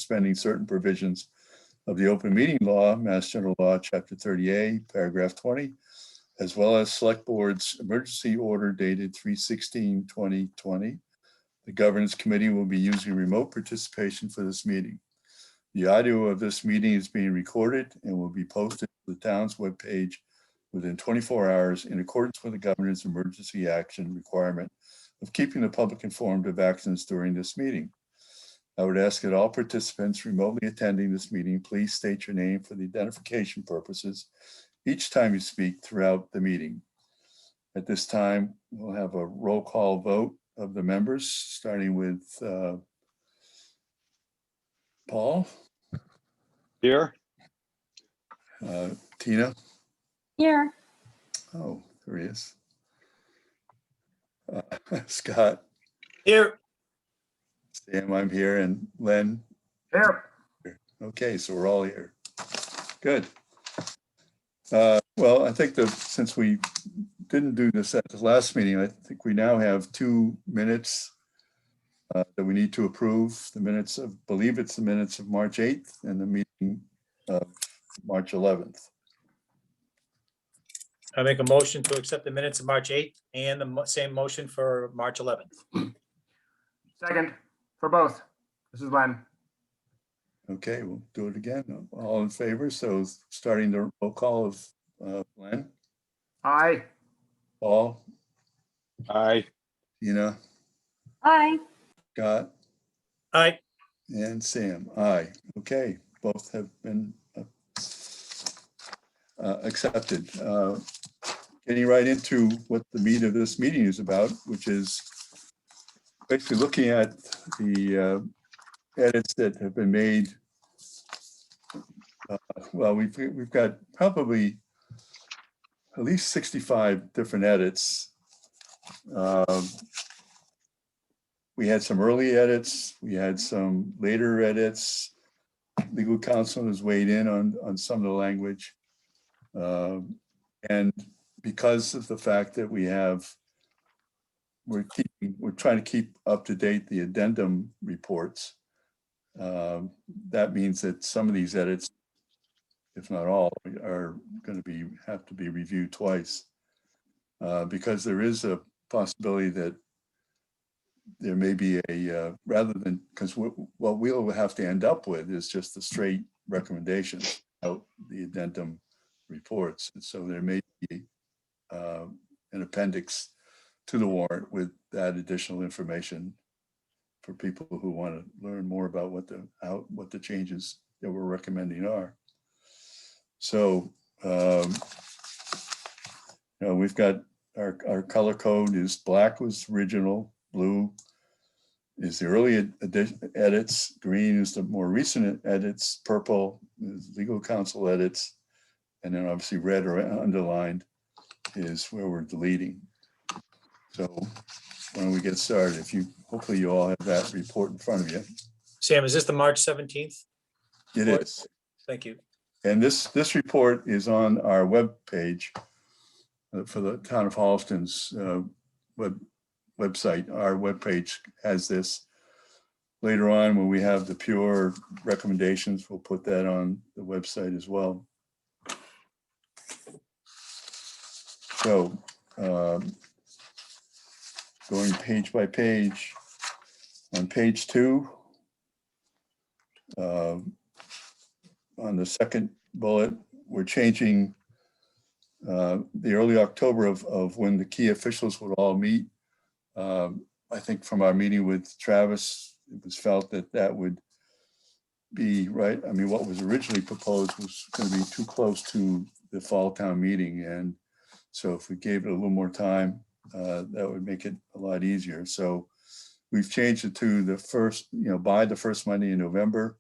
suspending certain provisions of the open meeting law, Mass General Law, Chapter 30A, Paragraph 20, as well as Select Board's emergency order dated 3/16/2020. The Governance Committee will be using remote participation for this meeting. The audio of this meeting is being recorded and will be posted to the town's webpage within 24 hours in accordance with the governor's emergency action requirement of keeping the public informed of actions during this meeting. I would ask that all participants remotely attending this meeting, please state your name for the identification purposes each time you speak throughout the meeting. At this time, we'll have a roll call vote of the members, starting with Paul. Here. Tina. Here. Oh, there he is. Scott. Here. Sam, I'm here, and Len. Here. Okay, so we're all here. Good. Well, I think since we didn't do this at the last meeting, I think we now have 2 minutes that we need to approve. The minutes of, believe it's the minutes of March 8th and the meeting of March 11th. I make a motion to accept the minutes of March 8th and the same motion for March 11th. Second for both. This is Len. Okay, we'll do it again. All in favor. So starting the roll call of Len. Aye. Paul. Aye. Tina. Aye. Scott. Aye. And Sam. Aye. Okay, both have been accepted. Getting right into what the meat of this meeting is about, which is basically looking at the edits that have been made. Well, we've got probably at least 65 different edits. We had some early edits. We had some later edits. Legal counsel has weighed in on some of the language. And because of the fact that we're trying to keep up to date the addendum reports. That means that some of these edits, if not all, are going to have to be reviewed twice, because there is a possibility that there may be rather than, because what we'll have to end up with is just the straight recommendations out the addendum reports. And so there may be an appendix to the warrant with that additional information for people who want to learn more about what the changes that we're recommending are. So we've got our color code is black was original, blue is the early edits, green is the more recent edits, purple is legal counsel edits, and then obviously red or underlined is where we're deleting. So why don't we get started? Hopefully you all have that report in front of you. Sam, is this the March 17th? It is. Thank you. And this report is on our webpage for the town of Holliston's website. Our webpage has this. Later on, when we have the pure recommendations, we'll put that on the website as well. So going page by page, on page 2, on the second bullet, we're changing the early October of when the key officials would all meet. I think from our meeting with Travis, it was felt that would be right. I mean, what was originally proposed was going to be too close to the fall town meeting. And so if we gave it a little more time, that would make it a lot easier. So we've changed it to the first, by the first Monday in November.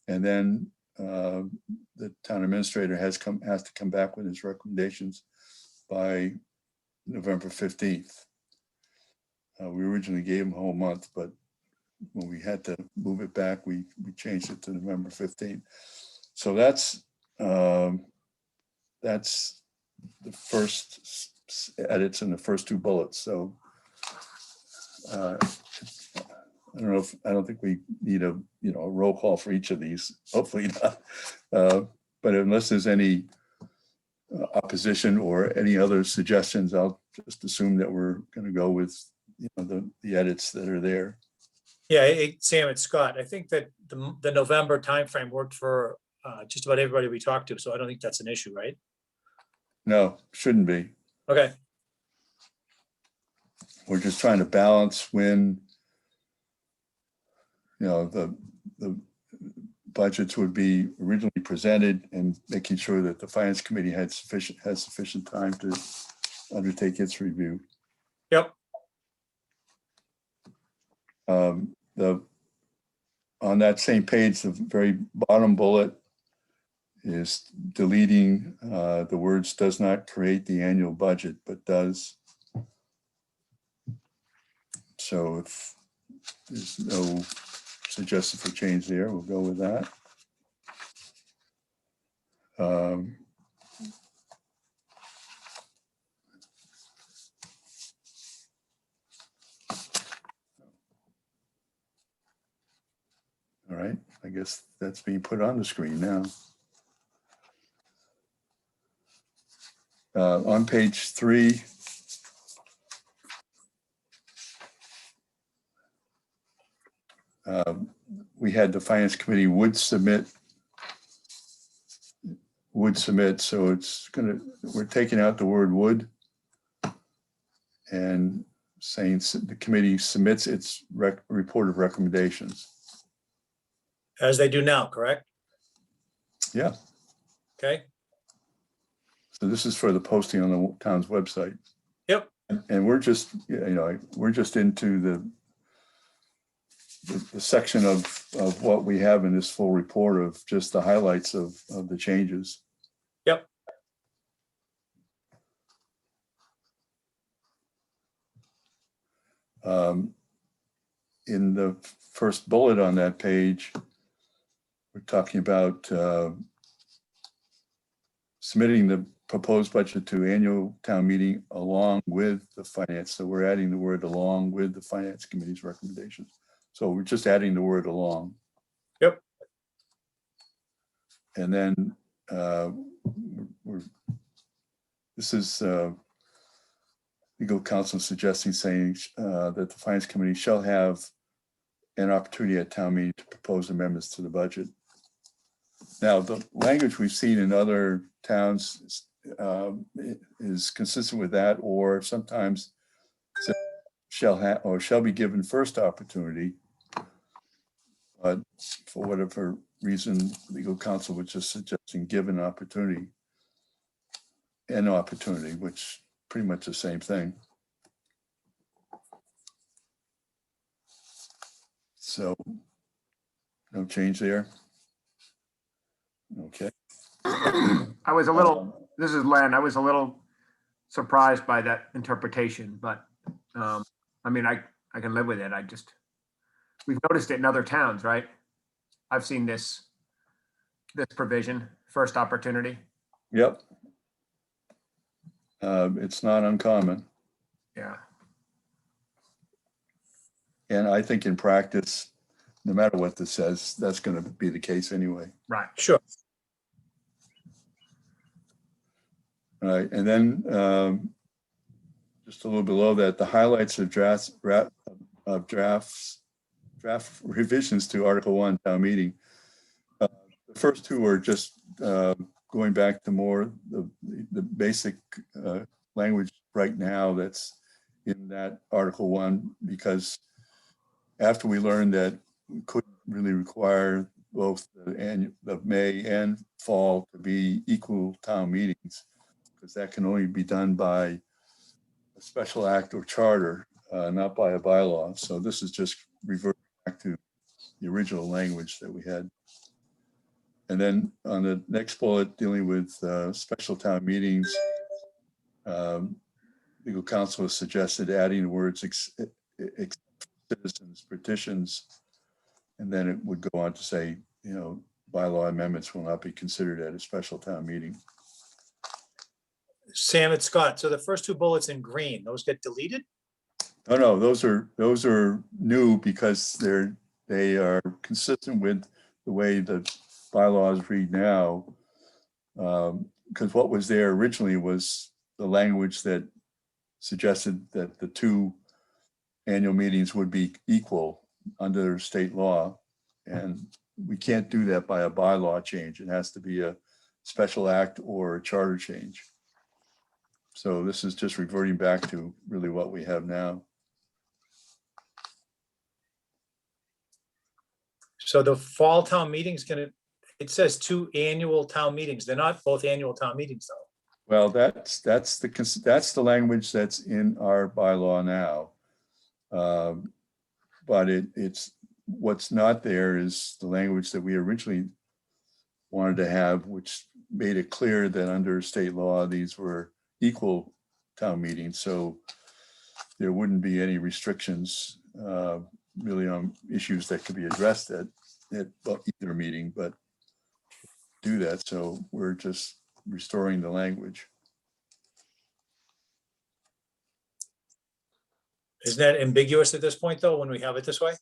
And then the town administrator has to come back with his recommendations by November 15th. We originally gave him a whole month, but when we had to move it back, we changed it to November 15th. So that's the first edits in the first 2 bullets. So I don't think we need a, a roll call for each of these, hopefully not. But unless there's any opposition or any other suggestions, I'll just assume that we're going to go with, the edits that are there. Yeah, Sam, it's Scott. I think that the November timeframe worked for just about everybody we talked to, so I don't think that's an issue, right? No, shouldn't be. Okay, We're just trying to balance when, the budgets would be originally presented and making sure that the Finance Committee has sufficient time to undertake its review. yep, On that same page, the very bottom bullet is deleting the words "does not create the annual budget," but does. So if there's no suggestion for change there, we'll go with that. All right, I guess that's being put on the screen now. On page 3, we had the Finance Committee would submit, so it's we're taking out the word would and saying the committee submits its report of recommendations. as they do now, correct? Yeah, Okay, so this is for the posting on the town's website. yep, And we're just, we're just into the section of what we have in this full report of just the highlights of the changes. yep, In the first bullet on that page, we're talking about submitting the proposed budget to annual town meeting along with the finance. So we're adding the word along with the Finance Committee's recommendations. So we're just adding the word along. yep, And then this is legal counsel suggesting saying that the Finance Committee shall have an opportunity at town meeting to propose amendments to the budget. Now, the language we've seen in other towns is consistent with that, or sometimes shall be given first opportunity. But for whatever reason, legal counsel was just suggesting given opportunity, which pretty much the same thing. So no change there. Okay. I was a little, this is Len, I was a little surprised by that interpretation, but I mean, I can live with it. We've noticed it in other towns, right? I've seen this provision, first opportunity. Yep. It's not uncommon. Yeah. And I think in practice, no matter what this says, that's going to be the case anyway. Right. sure. All right. And then just a little below that, the highlights of draft revisions to Article 1 town meeting. The first two are just going back to more the basic language right now that's in that Article 1, because after we learned that we couldn't really require both the May and fall to be equal town meetings, because that can only be done by a special act or charter, not by a bylaw. So this is just reverting back to the original language that we had. And then on the next bullet, dealing with special town meetings, legal counsel has suggested adding the words citizens petitions, and then it would go on to say, bylaw amendments will not be considered at a special town meeting. Sam, it's Scott. So the first two bullets in green, those get deleted? Oh, no, those are new because they are consistent with the way the bylaws read now. Because what was there originally was the language that suggested that the two annual meetings would be equal under state law. And we can't do that by a bylaw change. It has to be a special act or a charter change. So this is just reverting back to really what we have now. So the fall town meeting's gonna, it says 2 annual town meetings. They're not both annual town meetings though. Well, that's the language that's in our bylaw now. But it's what's not there is the language that we originally wanted to have, which made it clear that under state law, these were equal town meetings. So there wouldn't be any restrictions really on issues that could be addressed at either meeting, but do that. So we're just restoring the language. Isn't that ambiguous at this point though, when we have it this way?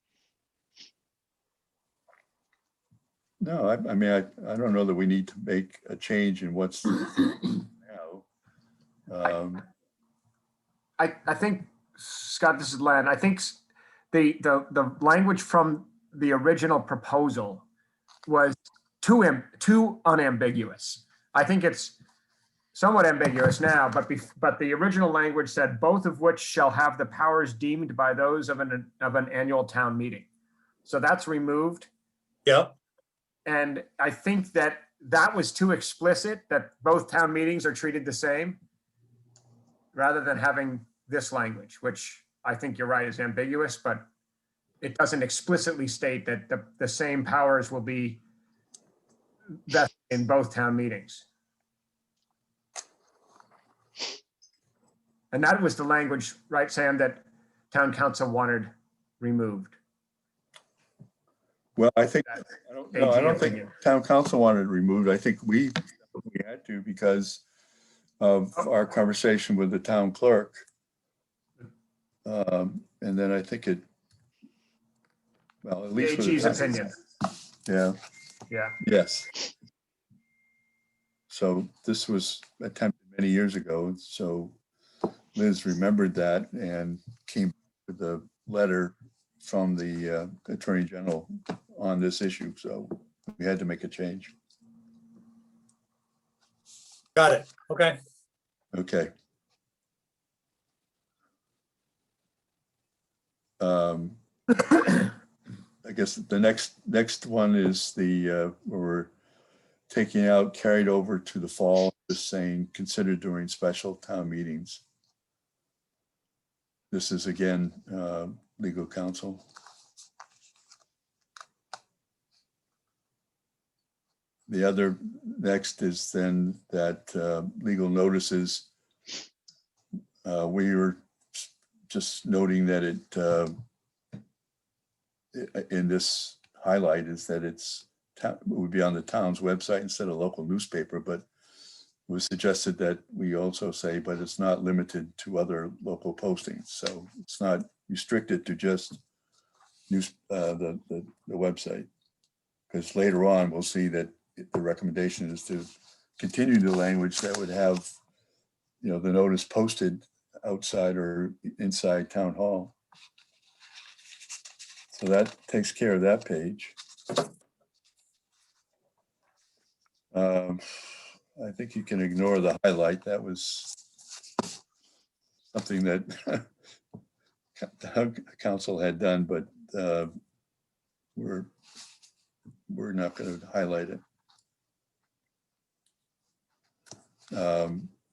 No, I mean, I don't know that we need to make a change in what's now. I think, Scott, this is Len. I think the language from the original proposal was too unambiguous. I think it's somewhat ambiguous now, but the original language said both of which shall have the powers deemed by those of an annual town meeting. So that's removed. Yep. And I think that was too explicit, that both town meetings are treated the same, rather than having this language, which I think you're right is ambiguous, but it doesn't explicitly state that the same powers will be vested in both town meetings. And that was the language, right, Sam, that town council wanted removed. Well, I think, That I don't AG think opinion. town council wanted it removed. I think we had to because of our conversation with the town clerk. And then I think it, well, at The least. for the AG's town- opinion. Yeah, Yeah. yes. So this was attempted many years ago. So Liz remembered that and came with a letter from the Attorney General on this issue. So we had to make a change. Got it. Okay. Okay. I guess the next one is where we're taking out carried over to the fall, just saying considered during special town meetings. This is again, legal counsel. The other next is then that legal notices. We were just noting that it in this highlight is that it would be on the town's website instead of local newspaper, but it was suggested that we also say, but it's not limited to other local postings. So it's not restricted to just the website. Because later on, we'll see that the recommendation is to continue the language that would have, the notice posted outside or inside town hall. So that takes care of that page. I think you can ignore the highlight. That was something that the council had done, but we're not going to highlight it.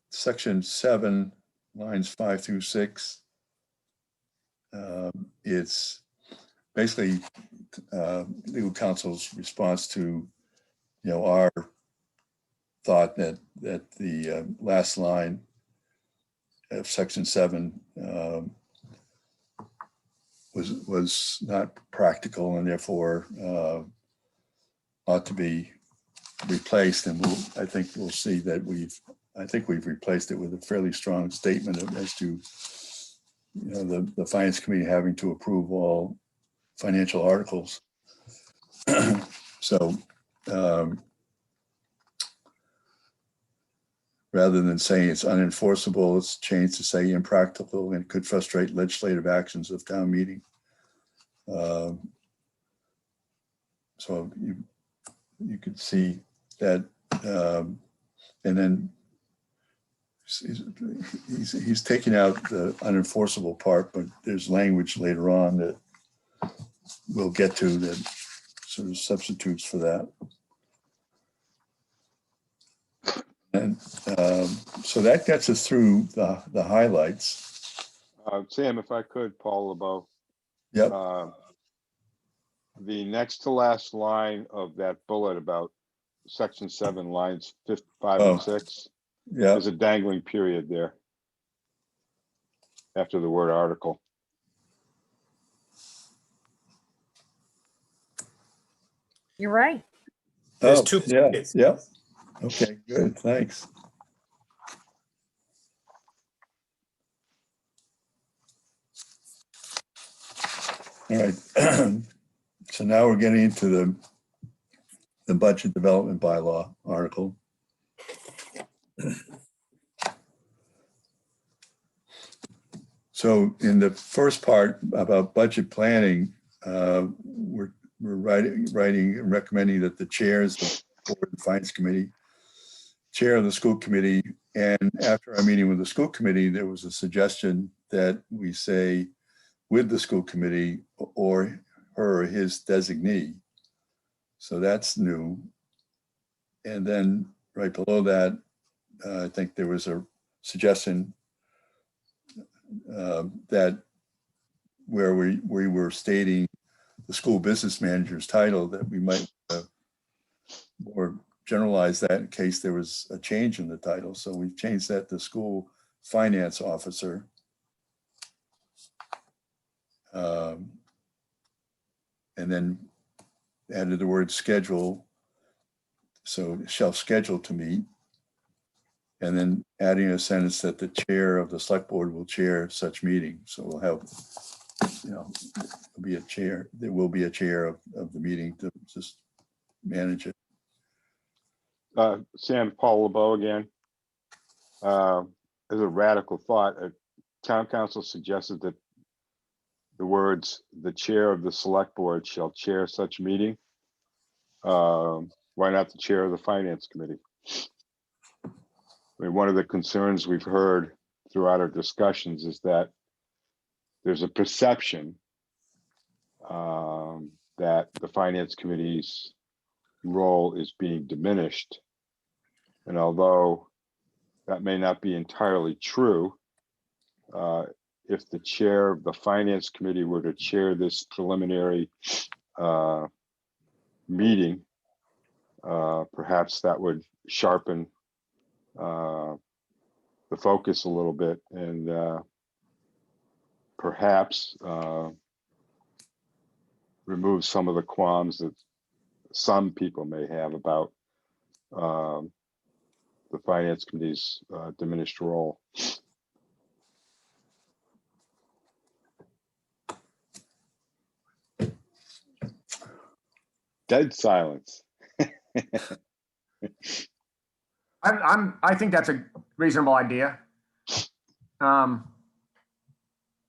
Section 7, lines 5 through 6. It's basically legal counsel's response to, our thought that the last line of section 7 was not practical and therefore ought to be replaced. And I think we'll see that we've replaced it with a fairly strong statement as to the finance committee having to approve all financial articles. So rather than saying it's unenforceable, it's changed to say impractical and could frustrate legislative actions of town meeting. So you could see that, and then he's taking out the unenforceable part, but there's language later on that we'll get to that sort of substitutes for that. And so that gets us through the highlights. Sam, if I could, Paul LeBeau. Yep. The next to last line of that bullet about section 7, lines 5 and 6, Yeah. there's a dangling period there after the word article. You're right. There's 2 Yeah. periods. Yeah. Okay, good. Thanks. All right. So now we're getting into the budget development bylaw article. So in the first part about budget planning, we're writing and recommending that the chairs of the Board and Finance Committee, chair of the school committee, and after our meeting with the school committee, there was a suggestion that we say with the school committee or her or his designee. So that's new. And then right below that, I think there was a suggestion that where we were stating the school business manager's title, that we might more generalize that in case there was a change in the title. So we've changed that to school finance officer. And then added the word schedule. So shall schedule to meet. And then adding a sentence that the chair of the select board will chair such meeting. So we'll have, there'll be a chair, there will be a chair of the meeting to just manage it. Sam, Paul LeBeau again. As a radical thought, town council suggested that the words, the chair of the select board shall chair such meeting. Why not the chair of the finance committee? I mean, one of the concerns we've heard throughout our discussions is that there's a perception that the finance committee's role is being diminished. And although that may not be entirely true, if the chair of the finance committee were to chair this preliminary meeting, perhaps that would sharpen the focus a little bit, and perhaps remove some of the qualms that some people may have about the finance committee's diminished role. Dead silence. I think that's a reasonable idea.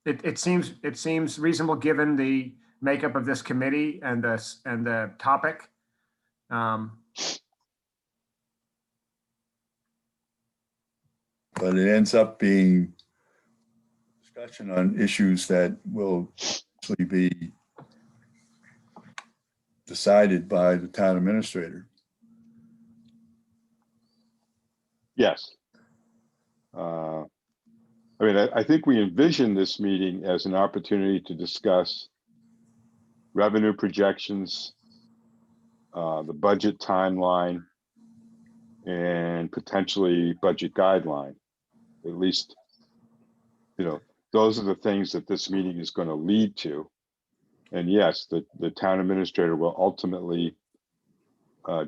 It seems reasonable given the makeup of this committee and the topic. But it ends up being discussion on issues that will actually be decided by the town administrator. Yes. I mean, I think we envision this meeting as an opportunity to discuss revenue projections, the budget timeline, and potentially budget guideline. At least, those are the things that this meeting is going to lead to. And yes, the town administrator will ultimately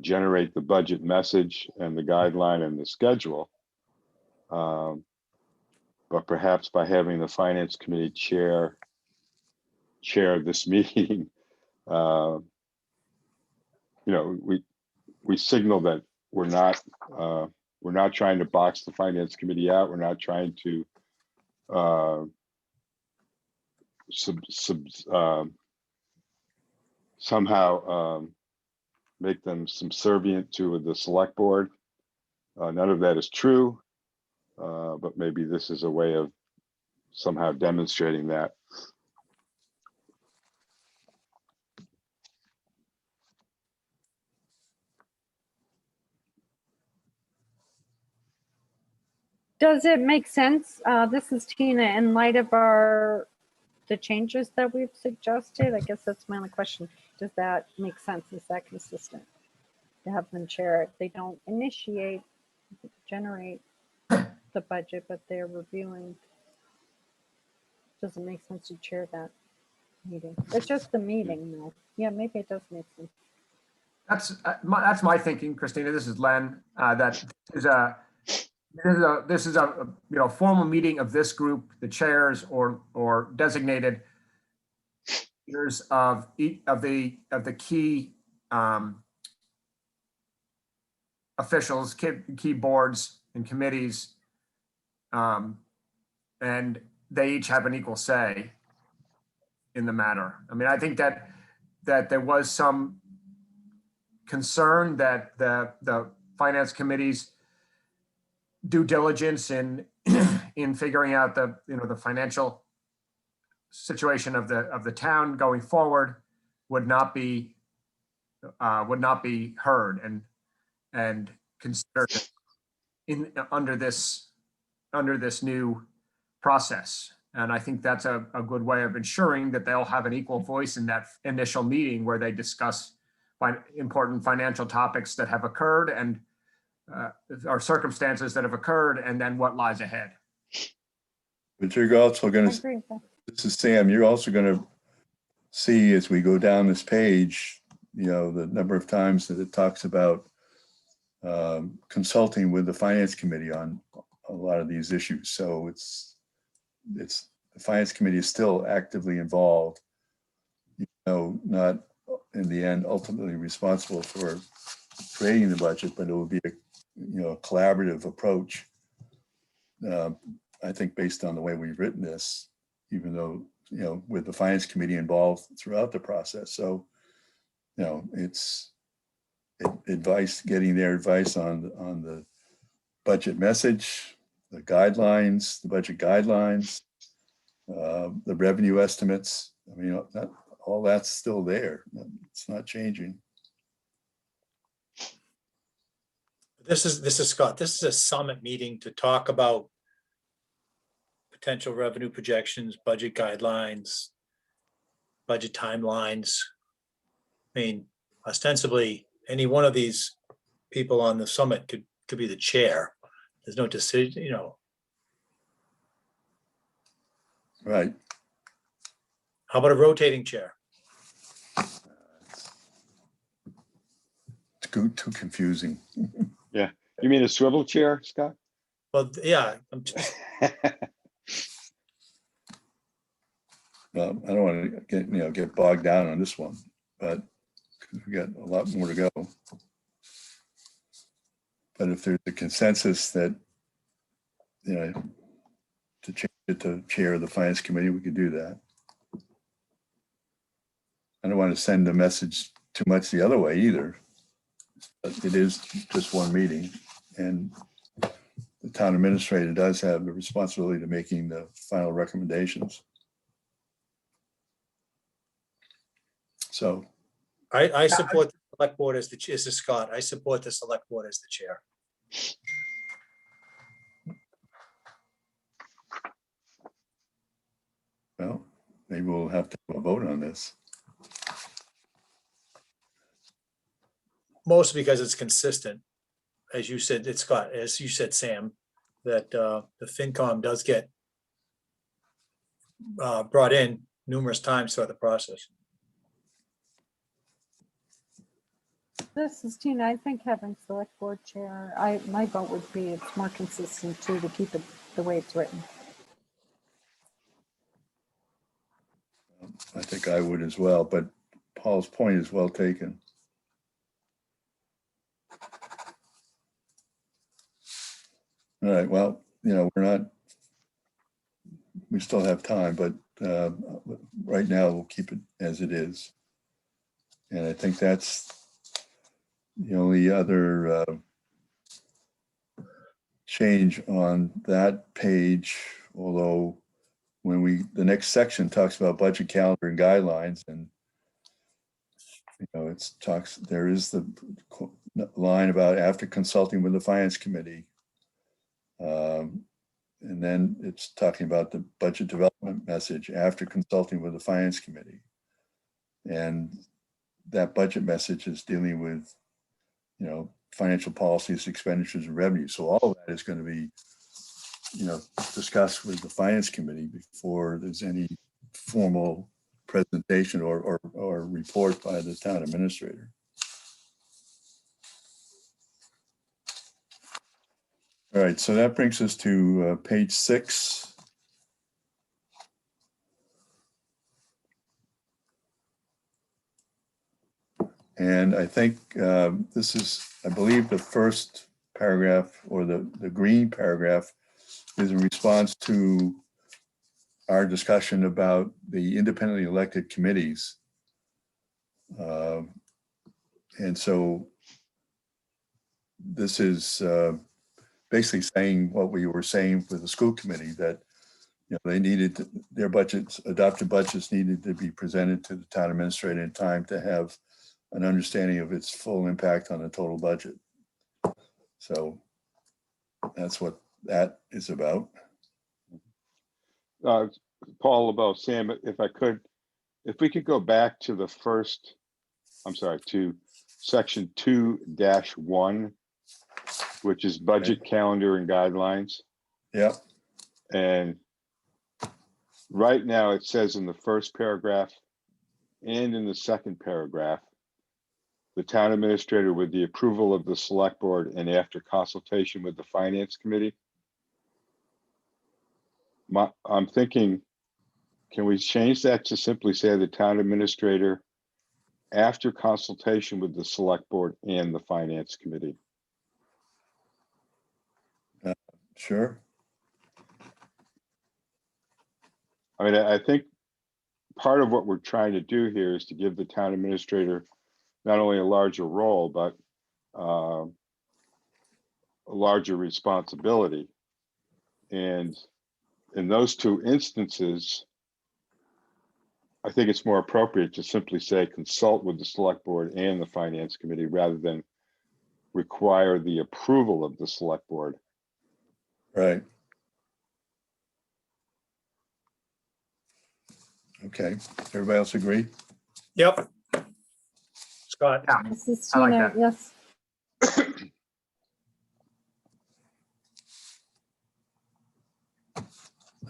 generate the budget message and the guideline and the schedule. but perhaps by having the finance committee chair this meeting, we signal that we're not trying to box the finance committee out. We're not trying to somehow make them subservient to the select board. None of that is true, but maybe this is a way of somehow demonstrating that. Does it make sense? This is Tina, in light of the changes that we've suggested. I guess that's my only question. Does that make sense? Is that consistent to have them chair it? They don't generate the budget, but they're reviewing. Does it make sense to chair that meeting? It's just the meeting, though. Yeah, maybe it does make sense. That's my thinking, Christina. This is Len. That this is a formal meeting of this group, the chairs or designated leaders of the key officials, key boards and committees, and they each have an equal say in the matter. I mean, I think that there was some concern that the finance committee's due diligence in figuring out the financial situation of the town going forward would not be heard and considered under this new process. And I think that's a good way of ensuring that they'll have an equal voice in that initial meeting where they discuss important financial topics that have occurred and or circumstances that have occurred, and then what lies ahead. But you're also going I to, agree with that. this is Sam, you're also going to see as we go down this page, the number of times that it talks about consulting with the finance committee on a lot of these issues. So it's the finance committee is still actively involved, not in the end ultimately responsible for creating the budget, but it will be a collaborative approach. I think based on the way we've written this, even though with the finance committee involved throughout the process. So it's advice, getting their advice on the budget message, the guidelines, the budget guidelines, the revenue estimates. I mean, all that's still there. It's not changing. This is Scott. This is a summit meeting to talk about potential revenue projections, budget guidelines, budget timelines. I mean, ostensibly, any one of these people on the summit could be the chair. There's no decision, Right. How about a rotating chair? It's too confusing. Yeah. You mean a swivel chair, Scott? Well, yeah, Well, I don't want to get bogged down on this one, but we got a lot more to go. But if there's a consensus that to change it to chair of the finance committee, we could do that. I don't want to send a message too much the other way either. But it is just one meeting, and the town administrator does have the responsibility to making the final recommendations. So I support the select board as this is Scott. I support the select board as the chair. well, maybe we'll have to have a vote on this. Mostly because it's consistent. As you said, it's Scott, as you said, Sam, that the FinCom does get brought in numerous times throughout the process. This is Tina. I think having select board chair, my vote would be it's more consistent too, to keep it the way it's written. I think I would as well, but Paul's point is well taken. All right, well, we still have time, but right now we'll keep it as it is. And I think that's the only other change on that page, although when the next section talks about budget calendar and guidelines, and there is the line about after consulting with the finance committee. And then it's talking about the budget development message after consulting with the finance committee. And that budget message is dealing with, financial policies, expenditures, and revenue. So all of that is going to be, discussed with the finance committee before there's any formal presentation or report by the town administrator. All right, so that brings us to page 6. And I think this is, I believe, the first paragraph, or the green paragraph, is in response to our discussion about the independently elected committees. And so this is basically saying what we were saying with the school committee, that they needed their budgets, adopted budgets needed to be presented to the town administrator in time to have an understanding of its full impact on the total budget. So that's what that is about. Paul, about Sam, if we could go back to the first, to section 2-1, which is budget calendar and guidelines. Yeah. And right now it says in the first paragraph and in the second paragraph, the town administrator, with the approval of the select board and after consultation with the finance committee. I'm thinking, can we change that to simply say the town administrator after consultation with the select board and the finance committee? Sure. I mean, I think part of what we're trying to do here is to give the town administrator not only a larger role, but a larger responsibility. And in those two instances, I think it's more appropriate to simply say consult with the select board and the finance committee rather than require the approval of the select board. Right. Okay. Everybody else agree? Yep. Scott? Yeah, This is I like Tina, that. yes.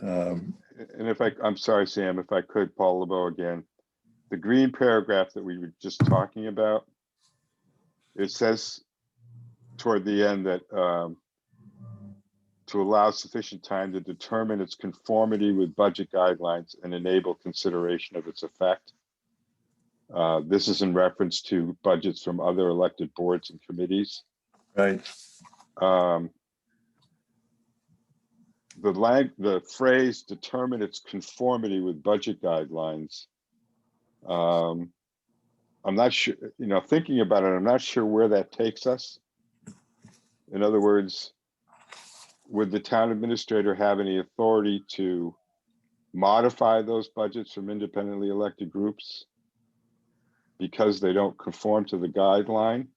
And I'm sorry, Sam, if I could, Paul LeBeau again, the green paragraph that we were just talking about, it says toward the end that to allow sufficient time to determine its conformity with budget guidelines and enable consideration of its effect. This is in reference to budgets from other elected boards and committees. Right. The phrase determine its conformity with budget guidelines. I'm not sure, thinking about it, I'm not sure where that takes us. In other words, would the town administrator have any authority to modify those budgets from independently elected groups because they don't conform to the guideline?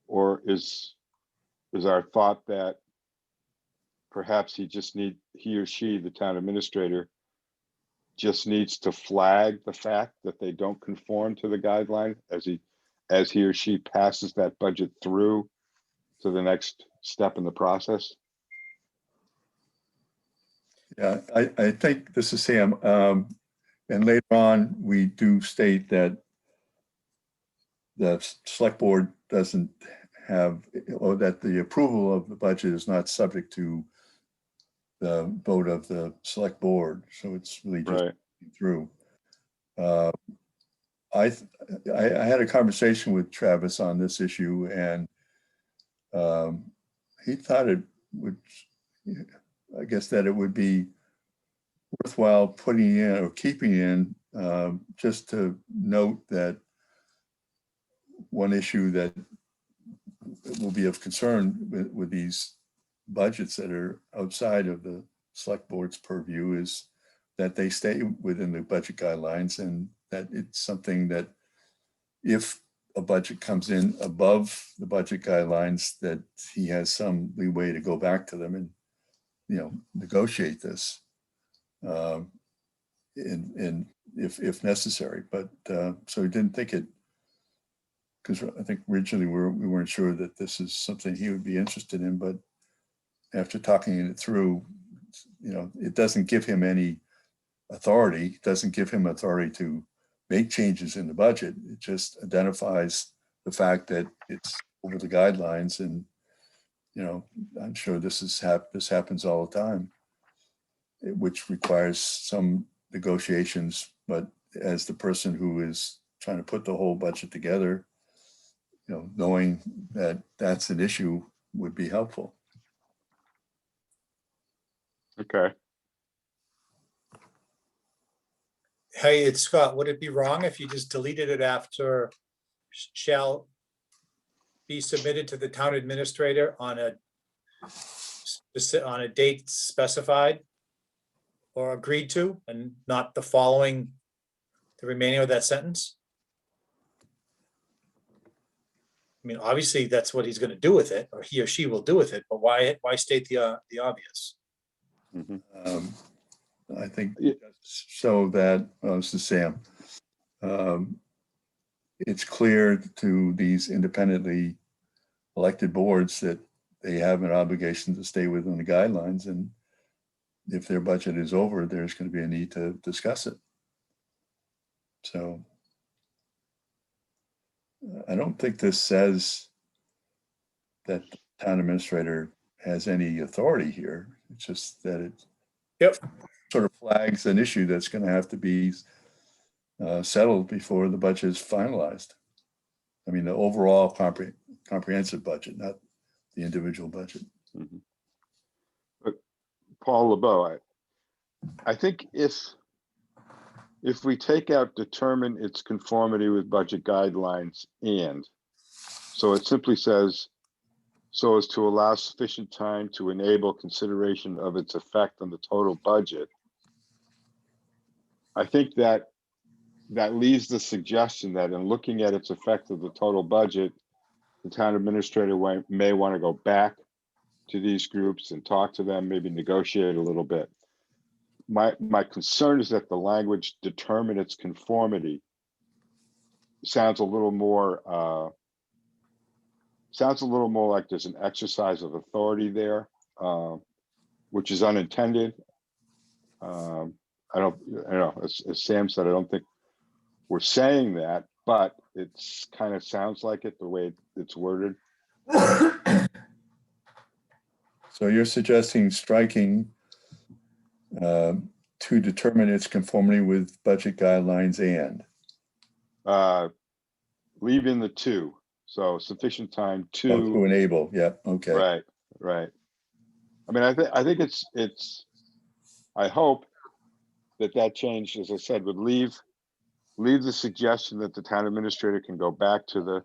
Or is our thought that perhaps he or she, the town administrator, just needs to flag the fact that they don't conform to the guideline as he or she passes that budget through to the next step in the process? Yeah, I think this is Sam. And later on, we do state that the select board doesn't have, or that the approval of the budget is not subject to the vote of the select board. So it's really just Right. through. uh, I had a conversation with Travis on this issue, and he thought it would, I guess that it would be worthwhile putting in or keeping in, just to note that one issue that will be of concern with these budgets that are outside of the select board's purview is that they stay within the budget guidelines, and that it's something that if a budget comes in above the budget guidelines, that he has some leeway to go back to them and, negotiate this. And if necessary, but so we didn't think it, because I think originally we weren't sure that this is something he would be interested in, but after talking it through, it doesn't give him any authority. It doesn't give him authority to make changes in the budget. It just identifies the fact that it's over the guidelines, and I'm sure this happens all the time, which requires some negotiations. But as the person who is trying to put the whole budget together, knowing that that's an issue would be helpful. Okay. Hey, it's Scott. Would it be wrong if you just deleted it after shall be submitted to the town administrator on a date specified or agreed to, and not the remaining of that sentence? I mean, obviously that's what he's going to do with it, or he or she will do with it, but why state the obvious? Mhm. I think Yeah. so that, this is Sam, it's clear to these independently elected boards that they have an obligation to stay within the guidelines, and if their budget is over, there's going to be a need to discuss it. So I don't think this says that the town administrator has any authority here. It's just that it sort of flags an issue that's going to have to be settled before the budget is finalized. I mean, the overall comprehensive budget, not the individual budget. Mhm. But Paul LeBeau, I think if we take out determine its conformity with budget guidelines, and so it simply says, so as to allow sufficient time to enable consideration of its effect on the total budget. I think that leaves the suggestion that in looking at its effect of the total budget, the town administrator may want to go back to these groups and talk to them, maybe negotiate a little bit. My concern is that the language determine its conformity sounds a little more like there's an exercise of authority there, which is unintended. I don't know, as Sam said, I don't think we're saying that, but it's kind of sounds like it the way it's worded. So you're suggesting striking to determine its conformity with budget guidelines and? Leave in the two, so sufficient time To enable, yeah, okay. Right. I mean, I think it's, I hope that change, as I said, would leave the suggestion that the town administrator can go back to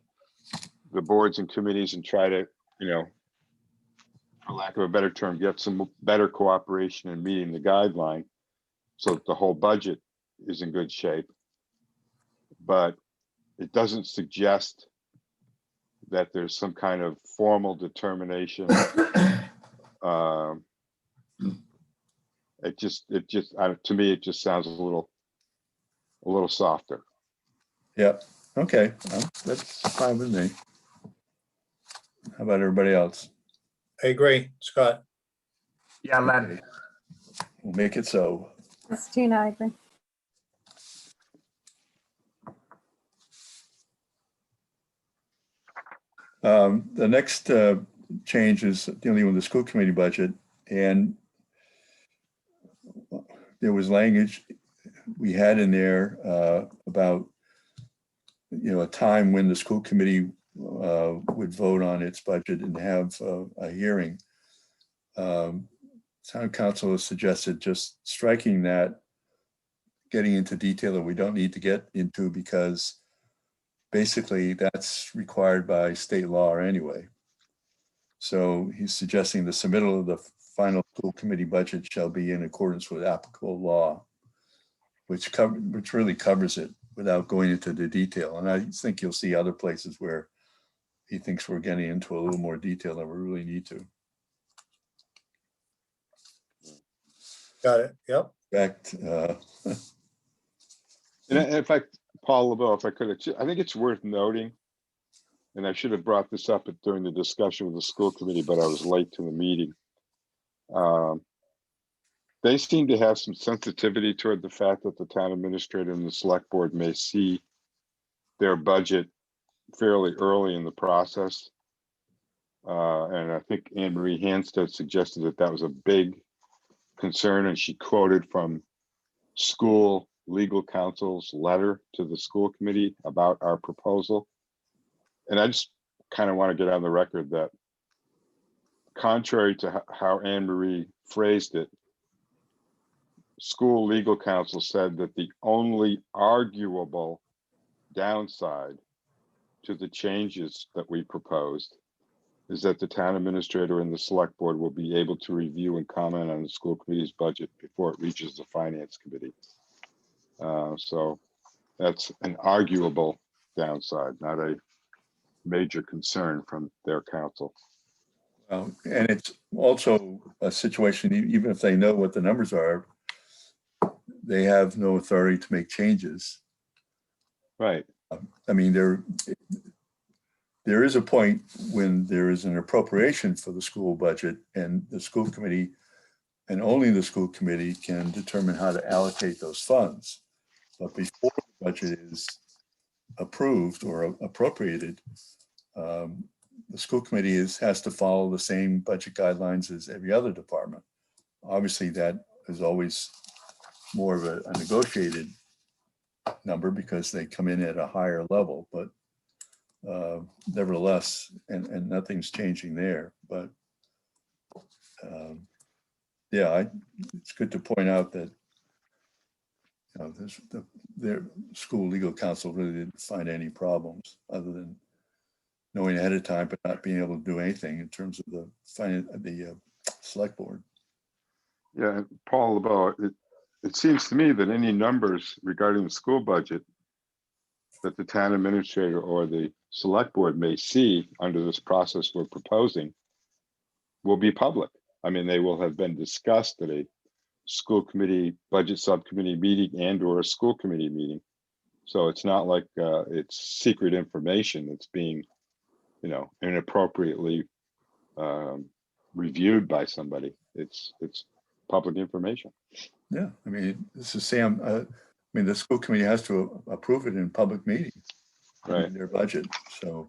the boards and committees and try to, for lack of a better term, get some better cooperation in meeting the guideline so that the whole budget is in good shape. But it doesn't suggest that there's some kind of formal determination. To me, it just sounds a little softer. Yeah, okay, that's fine with me. How about everybody else? I agree, Scott. Yeah, Len. We'll make it so. Christina, I agree. The next change is dealing with the school committee budget, and there was language we had in there about, a time when the school committee would vote on its budget and have a hearing. Town council has suggested just striking that, getting into detail that we don't need to get into, because basically that's required by state law anyway. So he's suggesting the submittal of the final school committee budget shall be in accordance with applicable law, which really covers it without going into the detail. And I think you'll see other places where he thinks we're getting into a little more detail than we really need to. Got it. Yep. In fact, And in fact, Paul LeBeau, if I could, I think it's worth noting, and I should have brought this up during the discussion with the school committee, but I was late to the meeting. They seem to have some sensitivity toward the fact that the town administrator and the select board may see their budget fairly early in the process. And I think Anne Marie Hanstead suggested that that was a big concern, and she quoted from school legal counsel's letter to the school committee about our proposal. And I just kind of want to get on the record that, contrary to how Anne Marie phrased it, school legal counsel said that the only arguable downside to the changes that we proposed is that the town administrator and the select board will be able to review and comment on the school committee's budget before it reaches the finance committee. So that's an arguable downside, not a major concern from their counsel. and it's also a situation, even if they know what the numbers are, they have no authority to make changes. Right. I mean, there is a point when there is an appropriation for the school budget, and the school committee, and only the school committee, can determine how to allocate those funds. But before the budget is approved or appropriated, the school committee has to follow the same budget guidelines as every other department. Obviously, that is always more of a negotiated number because they come in at a higher level, but nevertheless, and nothing's changing there. But yeah, it's good to point out that their school legal counsel really didn't find any problems other than knowing ahead of time, but not being able to do anything in terms of the select board. Yeah, Paul LeBeau, it seems to me that any numbers regarding the school budget that the town administrator or the select board may see under this process we're proposing will be public. I mean, they will have been discussed at a school committee, budget subcommittee meeting and or a school committee meeting. So it's not like it's secret information that's being, inappropriately reviewed by somebody. It's public information. Yeah, I mean, this is Sam. The school committee has to approve it in public meeting, Right? in their budget. So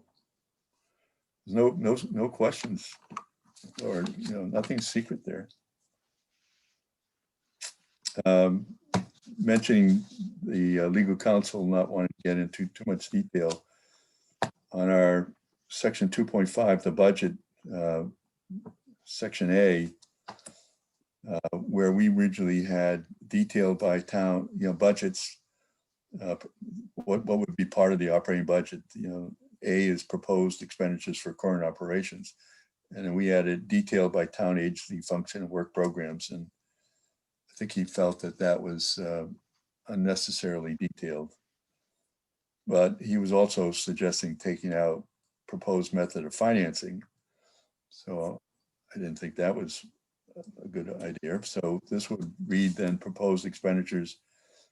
no questions, or nothing's secret there. Mentioning the legal counsel not wanting to get into too much detail on our section 2.5, the budget, section A, where we originally had detailed by town, budgets, what would be part of the operating budget. A is proposed expenditures for current operations, and then we added detailed by town agency function and work programs. And I think he felt that was unnecessarily detailed. But he was also suggesting taking out proposed method of financing. So I didn't think that was a good idea. So this would read then proposed expenditures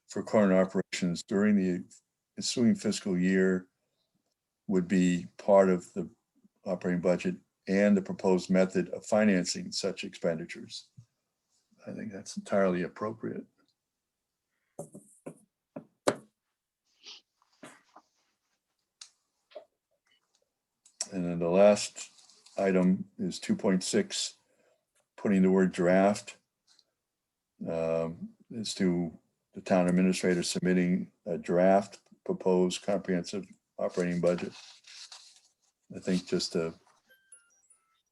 for current operations during the ensuing fiscal year would be part of the operating budget and the proposed method of financing such expenditures. I think that's entirely appropriate. And then the last item is 2.6, putting the word draft, is to the town administrator submitting a draft proposed comprehensive operating budget. I think just to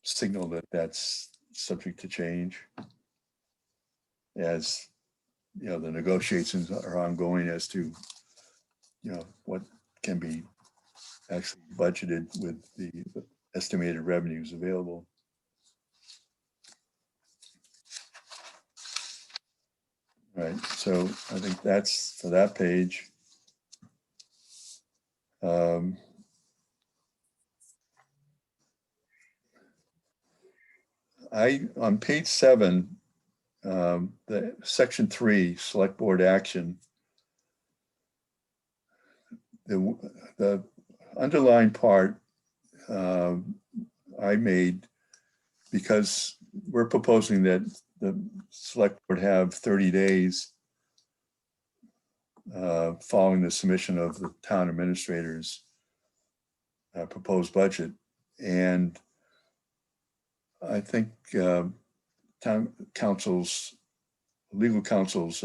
signal that that's subject to change as, you know, the negotiations are ongoing as to, you know, what can be actually budgeted with the estimated revenues available. Right, so I think that's for that page. On page 7, the section 3, select board action, the underlined part I made because we're proposing that the select board have 30 days following the submission of the town administrator's proposed budget. And I think town counsel's, legal counsel's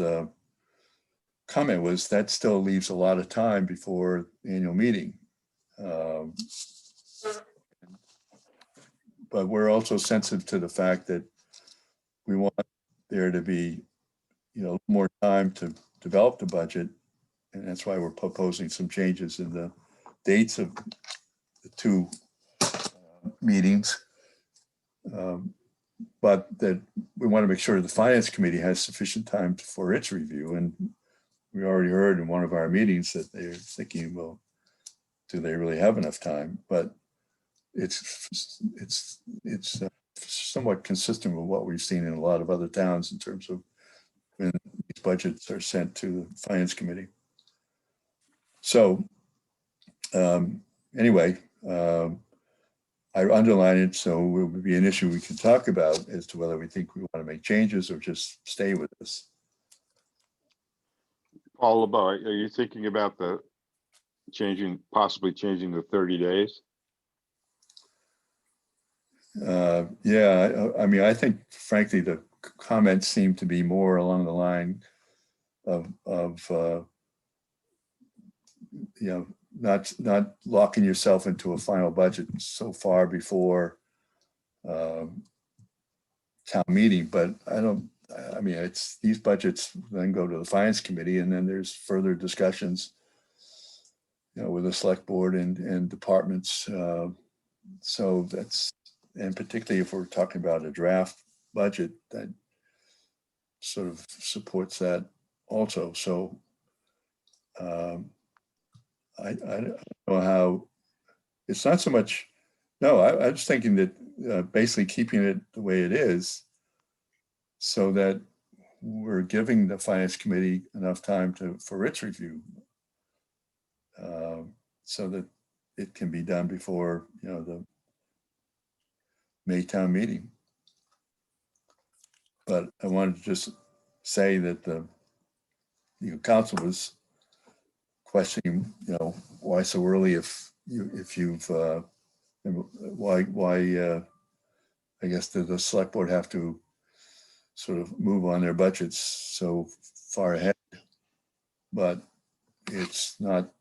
comment was that still leaves a lot of time before the annual meeting. But we're also sensitive to the fact that we want there to be, you know, more time to develop the budget. And that's why we're proposing some changes in the dates of the 2 meetings. But that we want to make sure the finance committee has sufficient time for its review. And we already heard in one of our meetings that they're thinking, well, do they really have enough time? But it's somewhat consistent with what we've seen in a lot of other towns in terms of when these budgets are sent to the finance committee. So anyway, I underline it so it will be an issue we can talk about as to whether we think we want to make changes or just stay with this. Paul LeBeau, are you thinking about the possibly changing the 30 days? Yeah, I mean, I think frankly, the comments seem to be more along the line of you know, not locking yourself into a final budget so far before town meeting. But I mean, it's these budgets then go to the finance committee, and then there's further discussions, you know, with the select board and departments. So that's, and particularly if we're talking about a draft budget, that sort of supports that also. So I don't know how, it's not so much, no, I was thinking that basically keeping it the way it is so that we're giving the finance committee enough time for its review so that it can be done before, you know, the May town meeting. But I wanted to just say that the council was questioning, you know, why so early if you've why I guess the select board have to sort of move on their budgets so far ahead, but it's not,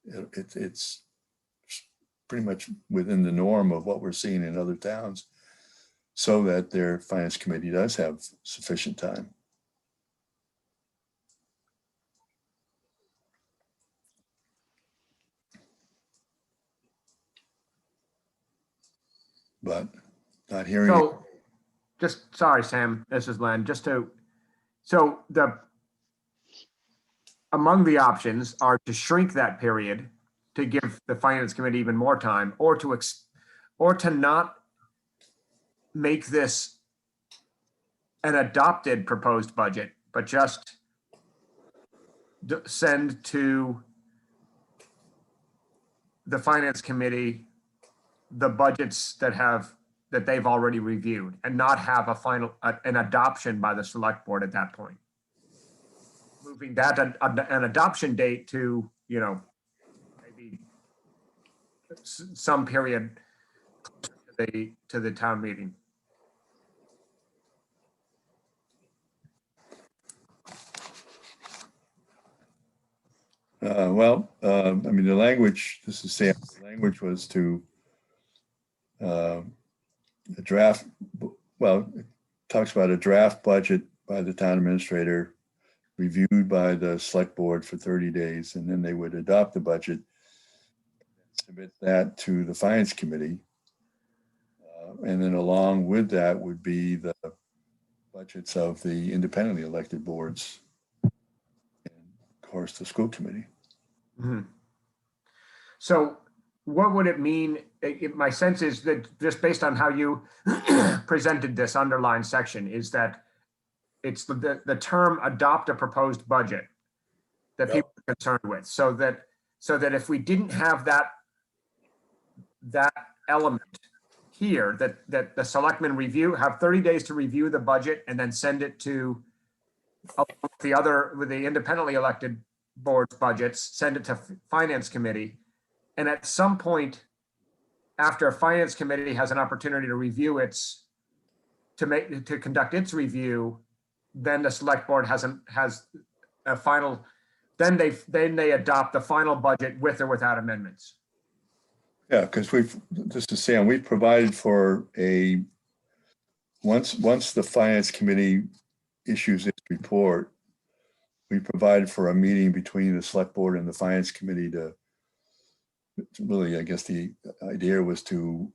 it's pretty much within the norm of what we're seeing in other towns so that their finance committee does have sufficient time. But not hearing. So just, sorry, Sam, this is Len, so among the options are to shrink that period to give the finance committee even more time, or to not make this an adopted proposed budget, but just send to the finance committee the budgets that they've already reviewed and not have a final, an adoption by the select board at that point. Moving that an adoption date to, you know, maybe some period to the town meeting. I mean, the language, this is Sam, the language was to a draft, well, it talks about a draft budget by the town administrator, reviewed by the select board for 30 days, and then they would adopt the budget, submit that to the finance committee. And then along with that would be the budgets of the independently elected boards, and of course, the school committee. Mhm. So what would it mean? My sense is that just based on how you presented this underlined section is that it's the term adopt a proposed budget that Yep. people are concerned with. So that if we didn't have that element here, that the selectmen have 30 days to review the budget and then send it to with the independently elected board's budgets, send it to finance committee. And at some point, after a finance committee has an opportunity to review to conduct its review, then the select board has a final, then they adopt the final budget with or without amendments. Yeah, because this is Sam, we've provided for once the finance committee issues its report, we provided for a meeting between the select board and the finance committee to really, I guess the idea was to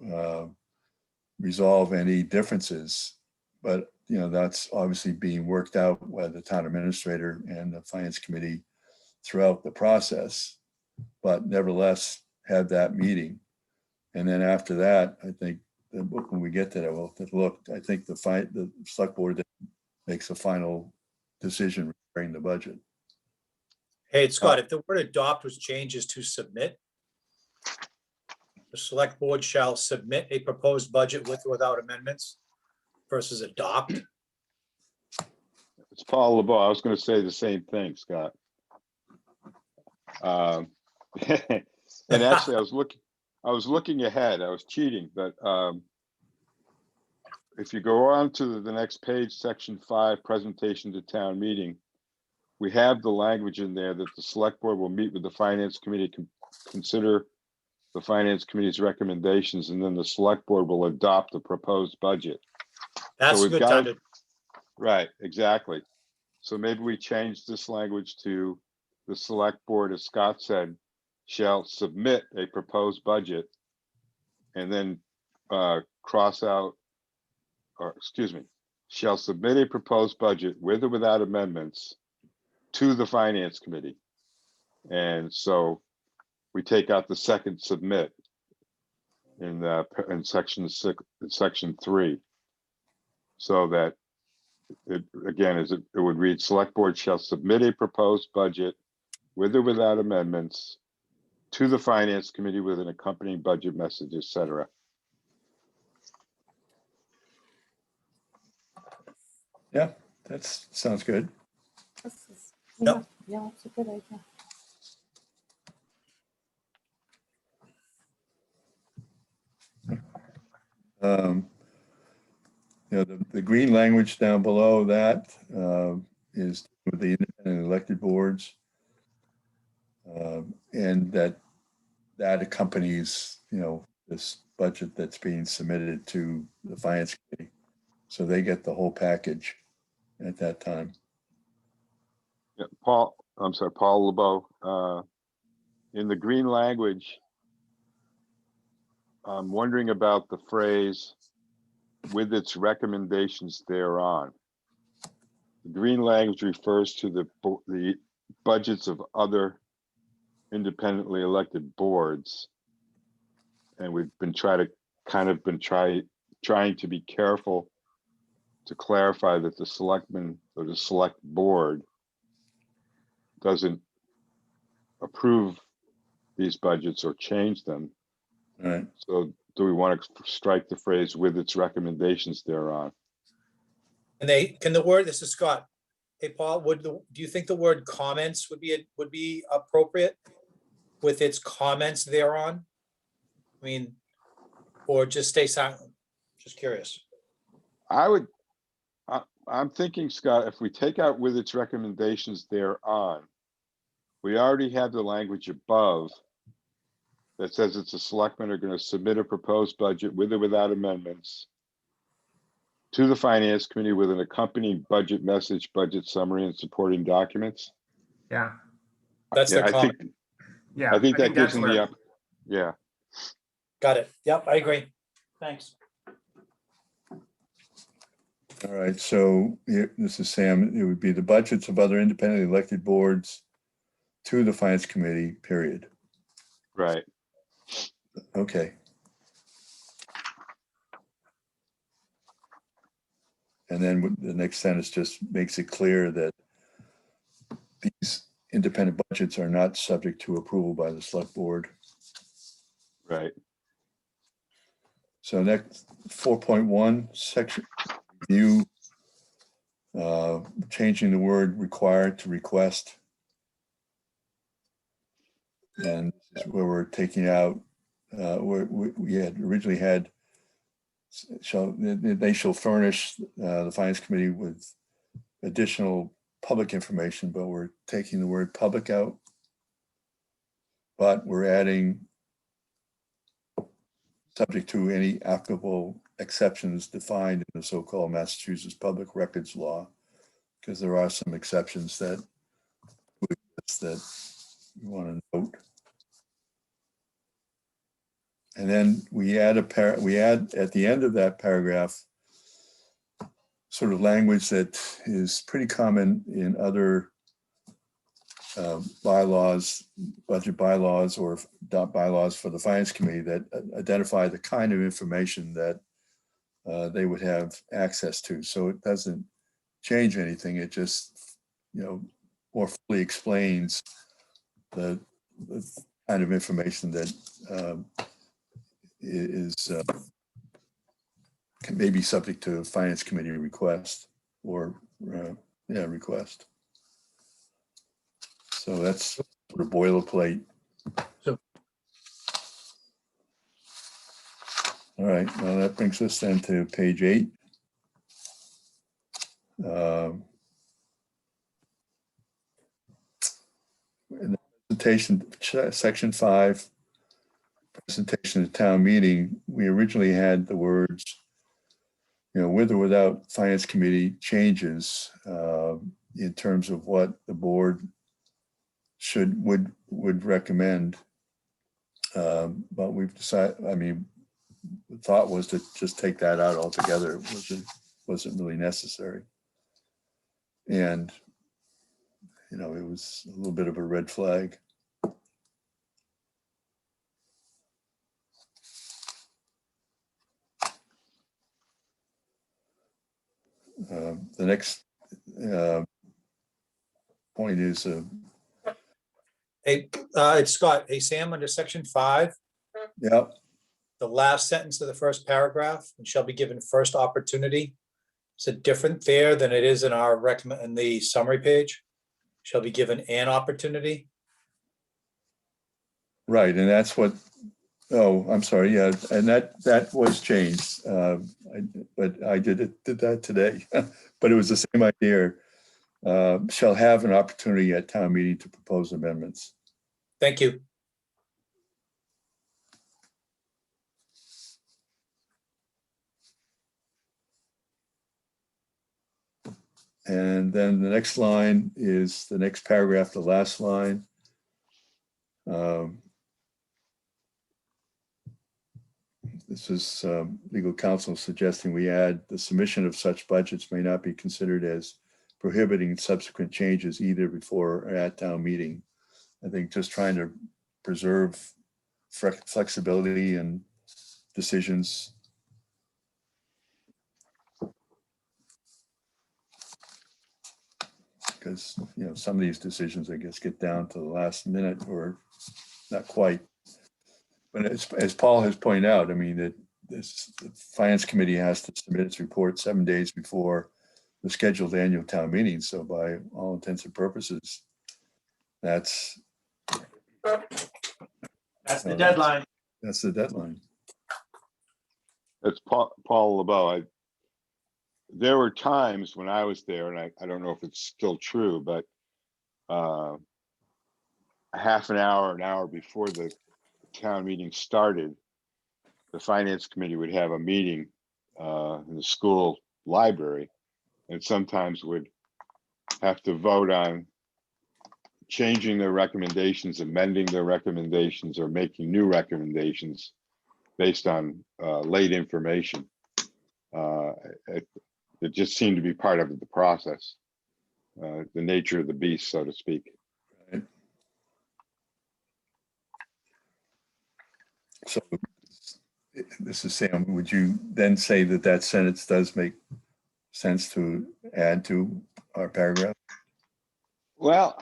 resolve any differences, but that's obviously being worked out by the town administrator and the finance committee throughout the process, but nevertheless had that meeting. And then after that, I think that when we get to that, we'll have to look, I think the select board then makes a final decision regarding the budget. Hey, Scott, if the word adopt was changes to submit, the select board shall submit a proposed budget with or without amendments versus adopt. It's Paul LeBeau. I was going to say the same thing, Scott. And actually, I was looking ahead. I was cheating, but if you go on to the next page, section 5, presentation to town meeting, we have the language in there that the select board will meet with the finance committee, consider the finance committee's recommendations, and then the select board will adopt the proposed budget. That's So a we've good got time it. to, Right, exactly. So maybe we change this language to the select board, as Scott said, shall submit a proposed budget, and then cross out, or excuse me, shall submit a proposed budget with or without amendments to the finance committee. And so we take out the second submit in section 6, section 3, so that it again it would read: select board shall submit a proposed budget with or without amendments to the finance committee with an accompanying budget message, etc. Yeah, that sounds good. Yeah, it's a good idea. The green language down below that is with the independent elected boards, and that accompanies this budget that's being submitted to the finance committee, so they get the whole package at that time. Yeah, Paul LeBeau. In the green language, I'm wondering about the phrase "with its recommendations thereon." The green language refers to the budgets of other independently elected boards, and we've been trying to be careful to clarify that the selectmen or the select board doesn't approve these budgets or change them. All right. So do we want to strike the phrase "with its recommendations thereon"? and this is Scott. Hey, Paul, do you think the word comments would be appropriate with its comments thereon? I mean, or just stay silent? Just curious. I'm thinking, Scott, if we take out "with its recommendations thereon," we already have the language above that says it's the selectmen are going to submit a proposed budget with or without amendments to the finance committee with an accompanying budget message, budget summary, and supporting documents. Yeah, That's Yeah, the I comment. think, yeah. I think that gives that's them where- the up. Yeah, Got it. Yep, I agree. Thanks. All right, so here, this is Sam. It would be the budgets of other independently elected boards to the finance committee, period. right. Okay. And then the next sentence just makes it clear that these independent budgets are not subject to approval by the select board. Right. So next 4.1 section review, changing the word required to request. And this is where we're taking out, where we had originally had, they shall furnish the finance committee with additional public information, but we're taking the word public out. But we're adding subject to any applicable exceptions defined in the so-called Massachusetts Public Records Law, because there are some exceptions that you want to note. And then we add at the end of that paragraph sort of language that is pretty common in other bylaws, budget bylaws, or bylaws for the finance committee that identify the kind of information that they would have access to. So it doesn't change anything. It just, more fully explains the kind of information that may be subject to finance committee request or request. So that's sort of boilerplate. So- All right, well, that brings us then to page 8. In the presentation, section 5, presentation at town meeting, we originally had the words, with or without finance committee changes in terms of what the board would recommend. But we've decided, the thought was to just take that out altogether. It wasn't really necessary. And, it was a little bit of a red flag. The next point is Hey, it's Scott. Hey, Sam, under section 5, yeah, the last sentence of the first paragraph, and shall be given first opportunity. Is it different there than it is in our in the summary page? Shall be given an opportunity. right. And that's what, oh, I'm sorry. Yeah. And that was changed. But I did that today, but it was the same idea. Shall have an opportunity at town meeting to propose amendments. Thank you. And then the next line is the next paragraph, the last line. This is legal counsel suggesting we add the submission of such budgets may not be considered as prohibiting subsequent changes either before or at town meeting. I think just trying to preserve flexibility and decisions. Because, some of these decisions, I guess, get down to the last minute or not quite. But as Paul has pointed out, the finance committee has to submit its report 7 days before the scheduled annual town meeting. So by all intents and purposes, that's the deadline. That's the deadline. That's Paul LeBeau. There were times when I was there, and I don't know if it's still true, but half an hour before the town meeting started, the finance committee would have a meeting in the school library, and sometimes would have to vote on changing their recommendations, amending their recommendations, or making new recommendations based on late information. It just seemed to be part of the process, the nature of the beast, so to speak. Right. So this is Sam. Would you then say that that sentence does make sense to add to our paragraph? Well,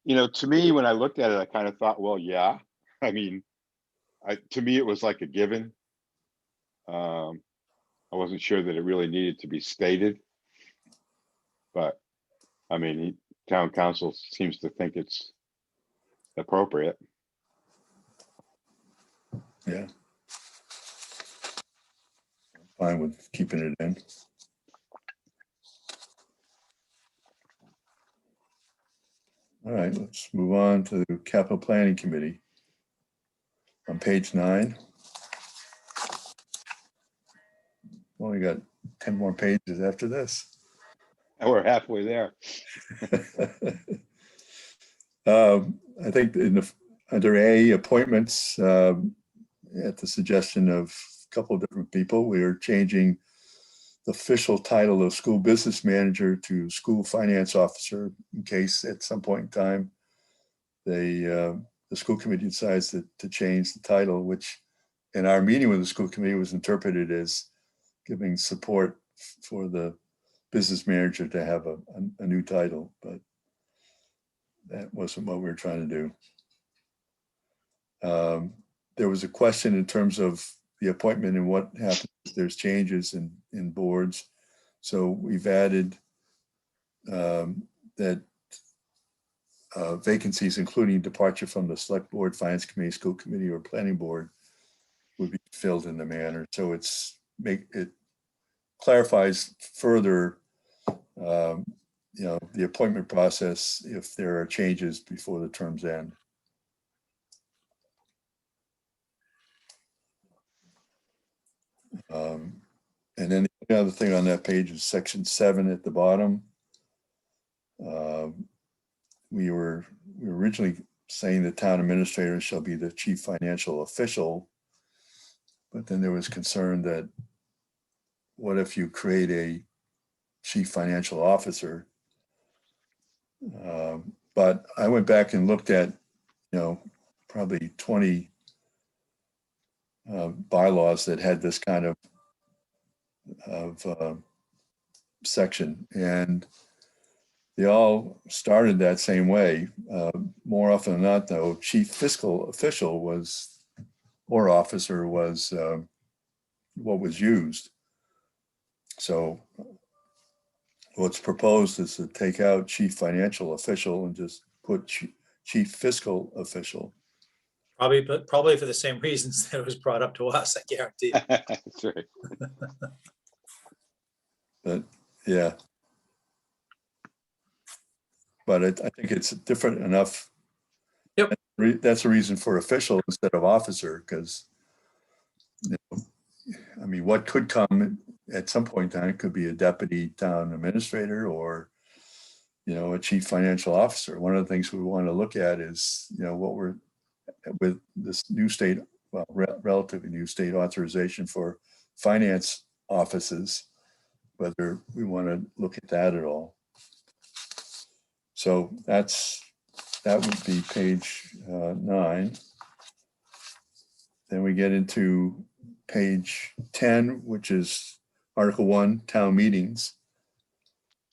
to me, when I looked at it, I kind of thought, well, yeah. I mean, to me, it was like a given. I wasn't sure that it really needed to be stated, but I mean, town council seems to think it's appropriate. Yeah. Fine with keeping it in. All right, let's move on to the Capital Planning Committee. On page 9. Well, we got 10 more pages after this. And we're halfway there. I think under A, appointments, at the suggestion of a couple of different people, we are changing the official title of school business manager to school finance officer, in case at some point in time the school committee decides to change the title, which in our meeting with the school committee was interpreted as giving support for the business manager to have a new title, but that wasn't what we were trying to do. There was a question in terms of the appointment and what happens if there's changes in boards. So we've added that vacancies, including departure from the select board, finance committee, school committee, or planning board, would be filled in the manner. So it clarifies further, the appointment process if there are changes before the terms end. And then the other thing on that page is section 7 at the bottom. We were originally saying the town administrator shall be the chief financial official, but then there was concern that what if you create a chief financial officer? But I went back and looked at, probably 20 bylaws that had this kind of section, and they all started that same way. More often than not, though, chief fiscal official or officer was what was used. So what's proposed is to take out chief financial official and just put chief fiscal official. Probably for the same reasons that it was brought up to us, I guarantee. That's right. But yeah. But I think it's different enough. Yep. That's a reason for official instead of officer, because, I mean, what could come at some point in time could be a deputy town administrator or, a chief financial officer. One of the things we want to look at is, what we're with this new state, well, relatively new state authorization for finance offices, whether we want to look at that at all. So that would be page 9. Then we get into page 10, which is Article 1, town meetings.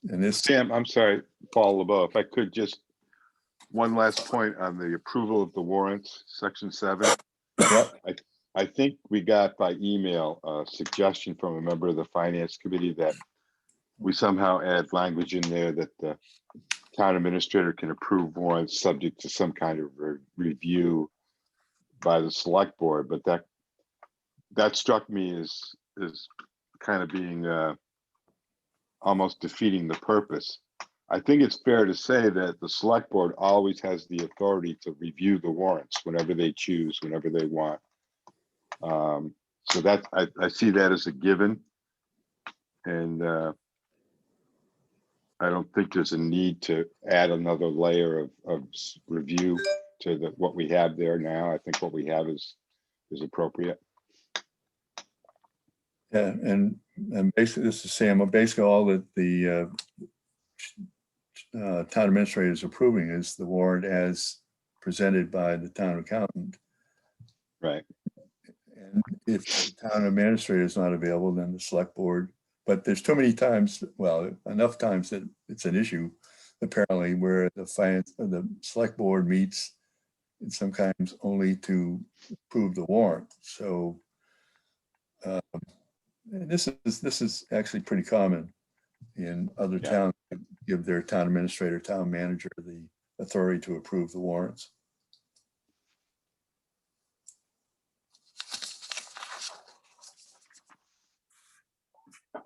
And this, Sam, I'm sorry, Paul LeBeau, if I could just, one last point on the approval of the warrants, section 7. yep, I think we got by email a suggestion from a member of the finance committee that we somehow add language in there that the town administrator can approve warrants subject to some kind of review by the select board, but that struck me as kind of being almost defeating the purpose. I think it's fair to say that the select board always has the authority to review the warrants whenever they choose, whenever they want. So that, I see that as a given. And I don't think there's a need to add another layer of review to what we have there now. I think what we have is appropriate. Yeah, and basically, this is Sam, basically all that the town administrator is approving is the warrant as presented by the town accountant. Right. And if the town administrator is not available, then the select board, but there's too many times, well, enough times that it's an issue, apparently, where the select board meets and sometimes only to approve the warrant. So and this is actually pretty common in other Yeah. towns, to give their town administrator, town manager the authority to approve the warrants.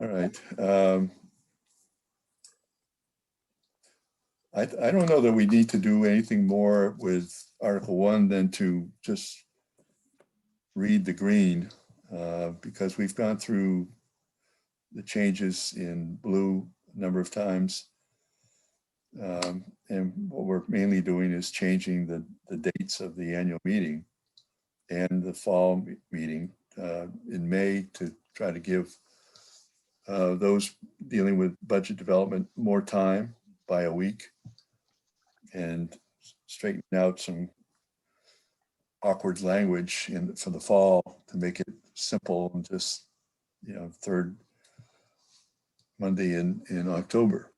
All right. I don't know that we need to do anything more with Article 1 than to just read the green, because we've gone through the changes in blue a number of times. And what we're mainly doing is changing the dates of the annual meeting and the fall meeting in May to try to give those dealing with budget development more time by a week and straighten out some awkward language for the fall to make it simple and just, third Monday in October.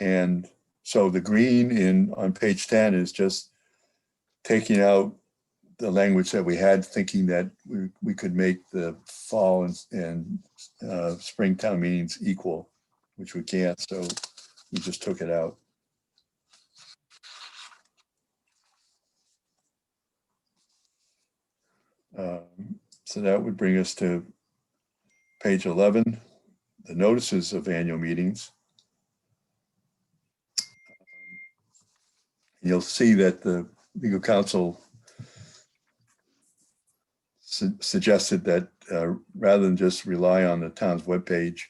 And so the green on page 10 is just taking out the language that we had, thinking that we could make the fall and spring town meetings equal, which we can't. So we just took it out. So that would bring us to page 11, the notices of annual meetings. You'll see that the legal counsel suggested that rather than just rely on the town's webpage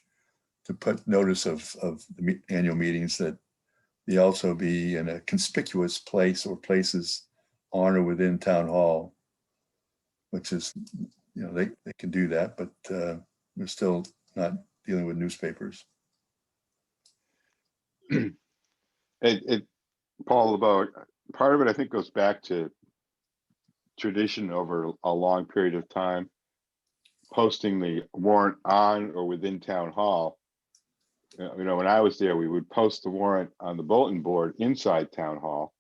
to put notice of the annual meetings, that they also be in a conspicuous place or places on or within town hall, which is, they can do that, but we're still not dealing with newspapers. Paul, about part of it, I think, goes back to tradition over a long period of time, posting the warrant on or within town hall. When I was there, we would post the warrant on the bulletin board inside town hall,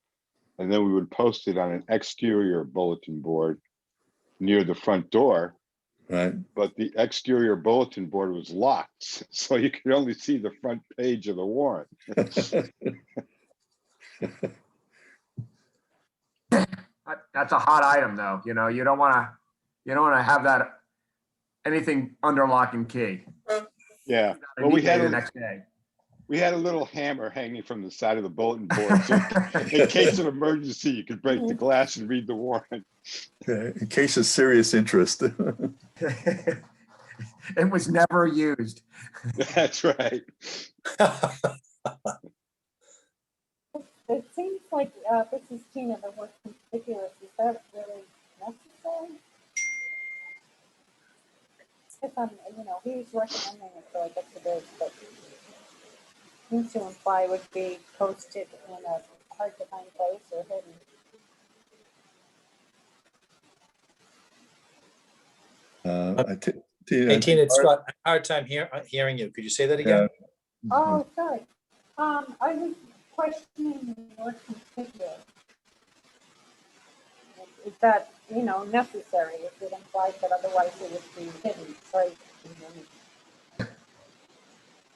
and then we would post it on an exterior bulletin board near the front door. Right. But the exterior bulletin board was locked, so you could only see the front page of the warrant. That's a hot item, though. You don't want to have that anything under lock and key. Yeah. Well, we had the next day. We had a little hammer hanging from the side of the bulletin board, so in case of emergency, you could break the glass and read the warrant. In case of serious interest. It was never used. That's right. It seems like this is Tina, the word conspicuous. Is that really necessary? If I'm, he's recommending it, so I guess it is, but seems to imply would be posted in a hard to find place or hidden. Hey, Tina, it's got a hard time hearing you. Could you say that again? Oh, sorry. I was questioning the word conspicuous. Is that, necessary if it implies that otherwise it would be hidden, right?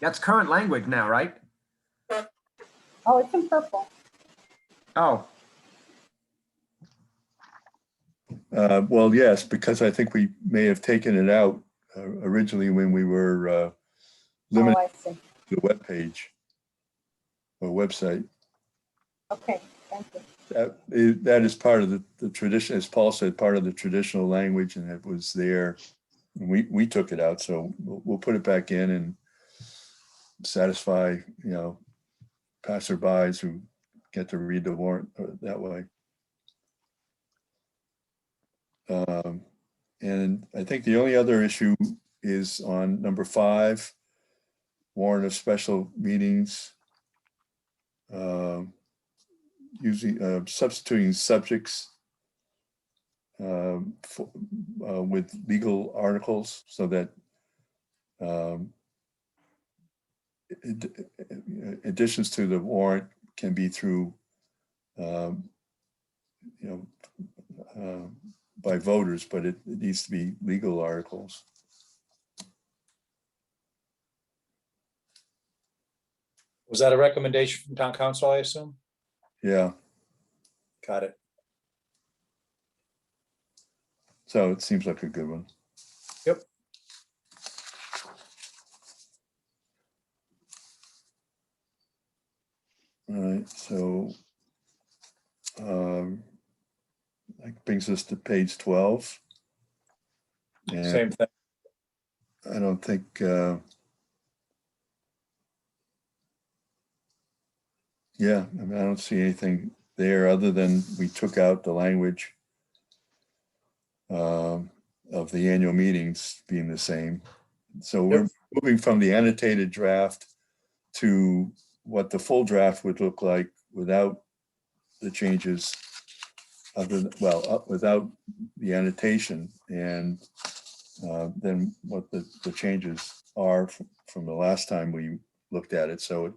That's current language now, right? Oh, it's in purple. Oh. Well, yes, because I think we may have taken it out originally when we were limited I see. to the webpage or website. Okay, thank you. That is part of the tradition, as Paul said, part of the traditional language, and it was there. We took it out, so we'll put it back in and satisfy, passerbys who get to read the warrant that way. And I think the only other issue is on number 5, warrant of special meetings. Using substituting subjects with legal articles so that additions to the warrant can be through, by voters, but it needs to be legal articles. Was that a recommendation from town council, I assume? Yeah, Got it. so it seems like a good one. Yep. All right, so that brings us to page 12. And Same thing. I don't think, yeah, I mean, I don't see anything there other than we took out the language of the annual meetings being the same. So we're moving from the annotated draft to what the full draft would look like without the changes without the annotation, and then what the changes are from the last time we looked at it. So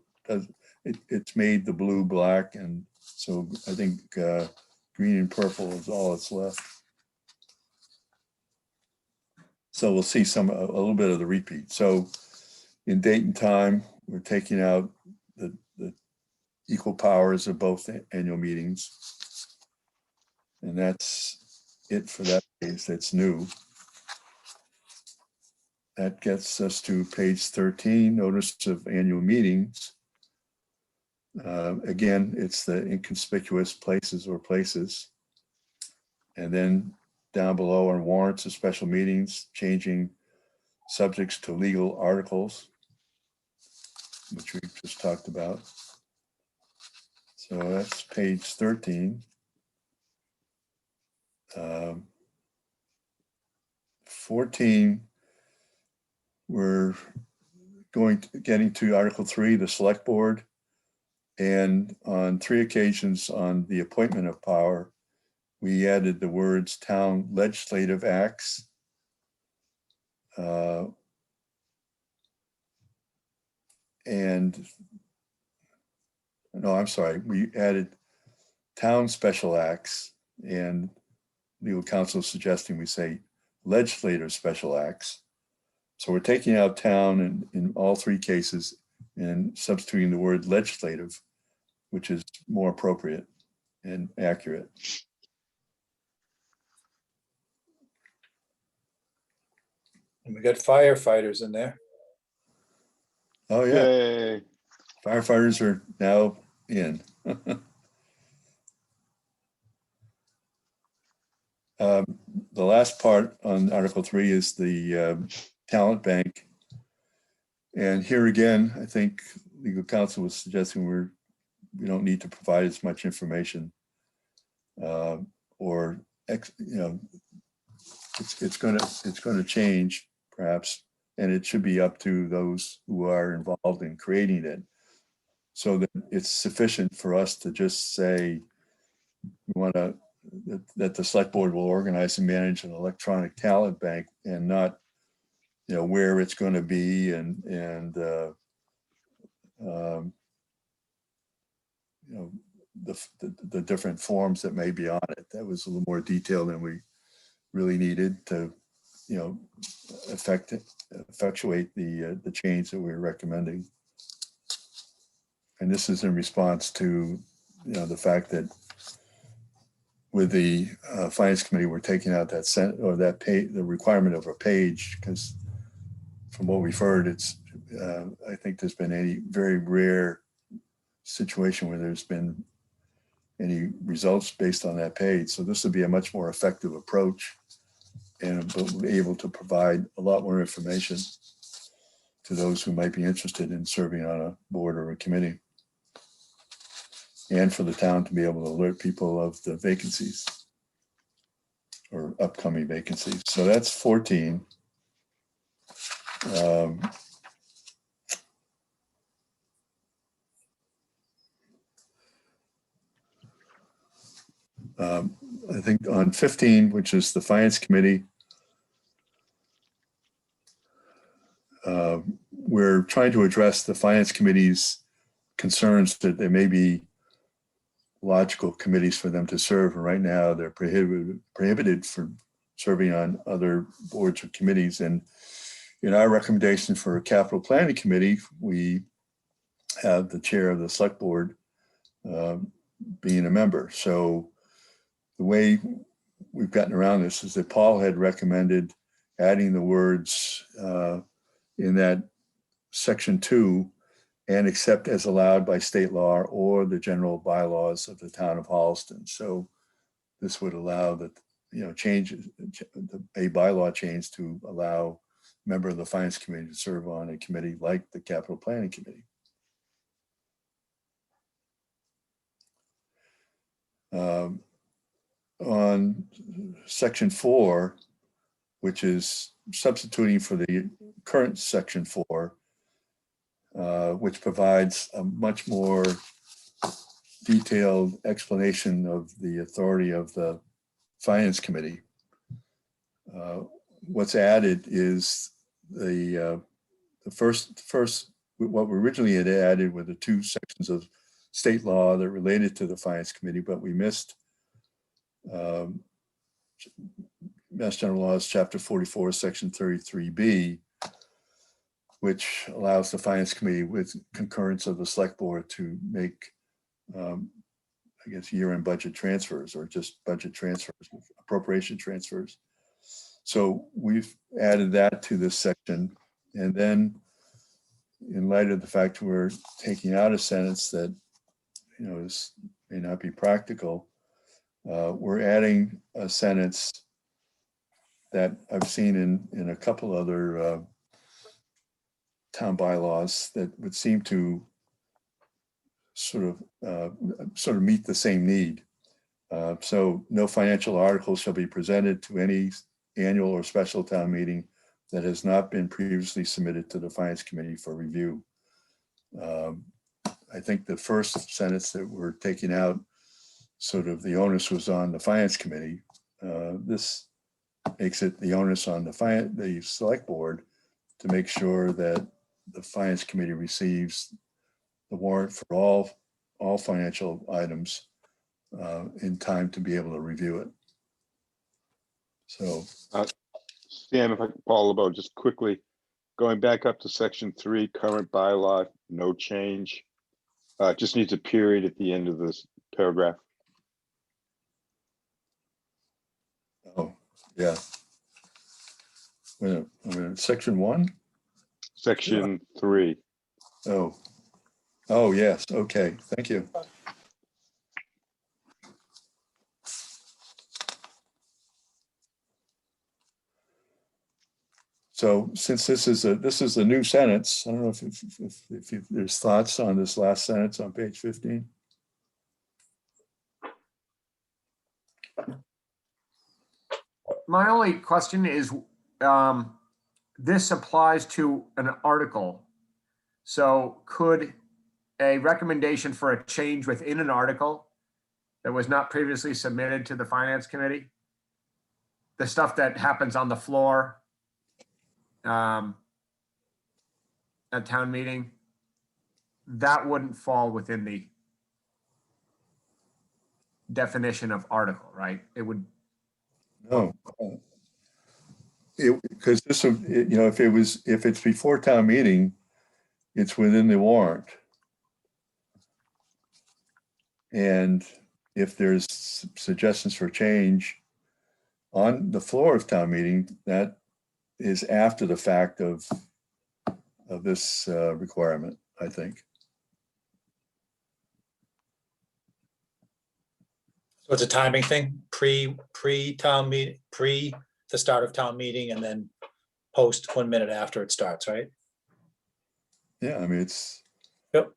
it's made the blue black, and so I think green and purple is all that's left. So we'll see a little bit of the repeat. So in date and time, we're taking out the equal powers of both annual meetings. And that's it for that case. That's new. That gets us to page 13, notice of annual meetings. Again, it's the inconspicuous places or places. And then down below on warrants of special meetings, changing subjects to legal articles, which we just talked about. So that's page 13. 14, we're getting to Article 3, the select board. And on 3 occasions on the appointment of power, we added the words town legislative acts. We added town special acts, and legal counsel is suggesting we say legislative special acts. So we're taking out town in all 3 cases and substituting the word legislative, which is more appropriate and accurate. And we got firefighters in there. Oh yeah, Yay. firefighters are now in. The last part on Article 3 is the talent bank. And here again, I think legal counsel was suggesting we don't need to provide as much information, or it's going to change perhaps, and it should be up to those who are involved in creating it, so that it's sufficient for us to just say we want to that the select board will organize and manage an electronic talent bank, and not where it's going to be and the different forms that may be on it. That was a little more detail than we really needed to effectuate the change that we're recommending. And this is in response to the fact that with the finance committee, we're taking out that the requirement of a page, because from what we've heard, it's I think there's been a very rare situation where there's been any results based on that page. So this would be a much more effective approach and will be able to provide a lot more information to those who might be interested in serving on a board or a committee. And for the town to be able to alert people of the vacancies or upcoming vacancies. So that's 14. I think on 15, which is the Finance Committee, we're trying to address the Finance Committee's concerns that there may be logical committees for them to serve. And right now they're prohibited from serving on other boards or committees. And in our recommendation for a capital planning committee, we have the chair of the select board being a member. So the way we've gotten around this is that Paul had recommended adding the words in that section 2, and except as allowed by state law or the general bylaws of the town of Holliston. So this would allow that, change a bylaw change to allow a member of the Finance Committee to serve on a committee like the Capital Planning Committee. On section 4, which is substituting for the current section 4, which provides a much more detailed explanation of the authority of the Finance Committee. What's added is the first, what we originally had added were the 2 sections of state law that related to the Finance Committee, but we missed Mass General Laws, Chapter 44, Section 33B, which allows the Finance Committee with concurrence of the Select Board to make, I guess, year-end budget transfers or just budget transfers, appropriation transfers. So we've added that to this section. And then in light of the fact we're taking out a sentence that, may not be practical, we're adding a sentence that I've seen in a couple other town bylaws that would seem to sort of meet the same need. So no financial article shall be presented to any annual or special town meeting that has not been previously submitted to the Finance Committee for review. I think the first sentence that we're taking out, sort of the onus was on the Finance Committee. This makes it the onus on the Select Board to make sure that the Finance Committee receives the warrant for all financial items in time to be able to review it. So, Stan, if I can follow about just quickly, going back up to section 3, current bylaw, no change. Just needs a period at the end of this paragraph. oh, yeah. Wait a minute, section 1? Section 3. Oh, yes, okay, thank you. So since this is a new sentence, I don't know if there's thoughts on this last sentence on page 15. My only question is, this applies to an article. So could a recommendation for a change within an article that was not previously submitted to the Finance Committee, the stuff that happens on the floor at town meeting, that wouldn't fall within the definition of article, right? It would. No. Because this, if it's before town meeting, it's within the warrant. And if there's suggestions for change on the floor of town meeting, that is after the fact of of this requirement, I think. So it's a timing thing, pre-town meeting, pre the start of town meeting, and then post 1 minute after it starts, right? Yeah, I mean, it's. Yep.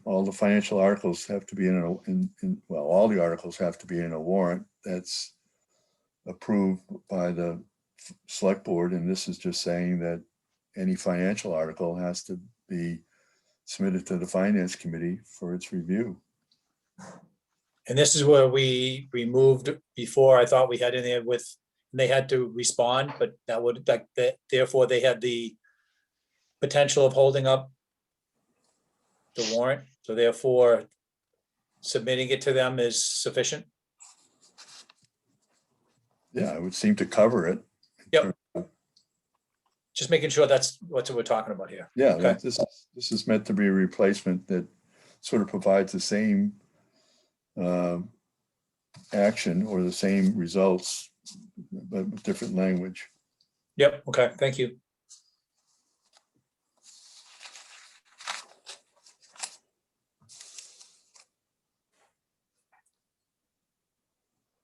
All the financial articles have to be well, all the articles have to be in a warrant that's approved by the select board. And this is just saying that any financial article has to be submitted to the finance committee for its review. And this is where we removed before, I thought we had in there with, they had to respond, but that would, therefore they had the potential of holding up the warrant. So therefore, submitting it to them is sufficient. Yeah, it would seem to cover it. Yep. Just making sure that's what we're talking about here. Yeah, Okay. this is meant to be a replacement that sort of provides the same action or the same results, but with different language. Yep, okay, thank you.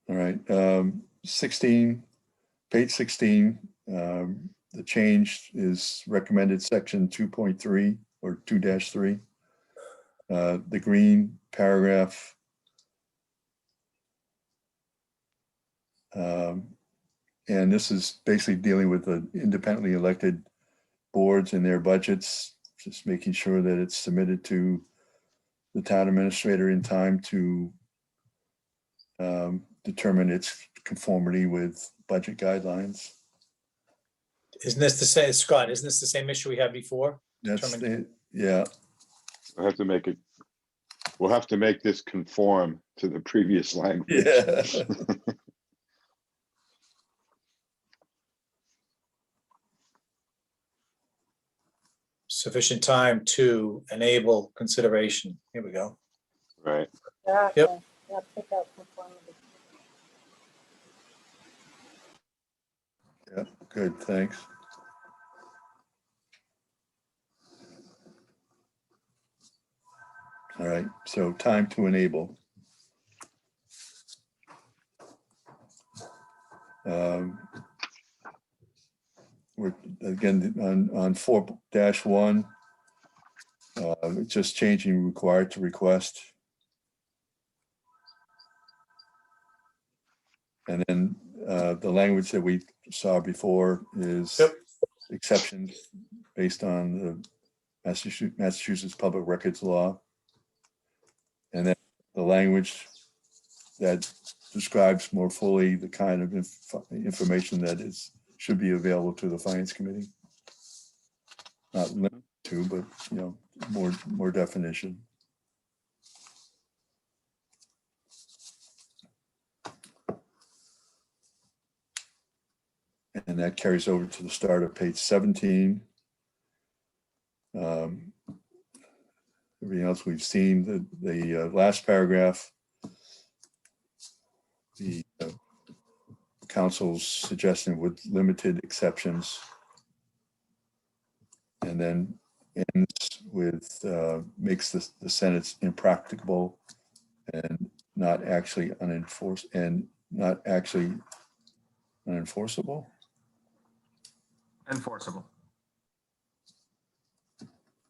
All right, 16, page 16, the change is recommended section 2.3 or 2-3. The green paragraph. And this is basically dealing with the independently elected boards and their budgets, just making sure that it's submitted to the town administrator in time to determine its conformity with budget guidelines. Isn't this the same, Scott, isn't this the same issue we had before? That's it, yeah. We'll have to make it, we'll have to make this conform to the previous language. Yeah. Sufficient time to enable consideration. Here we go. Right. Yep. Yeah, pick out conformity. Yeah, good, thanks. All right, so time to enable. We're again on 4-1, just changing required to request. And then the language that we saw before is exceptions based on the Massachusetts Public Records Law. And then the language that describes more fully the kind of information that should be available to the Finance Committee. Not limited to, but more definition. And that carries over to the start of page 17. Everything else we've seen, the last paragraph, the council's suggestion with limited exceptions, and then ends with makes the sentence impracticable and not actually unenforceable. Enforceable.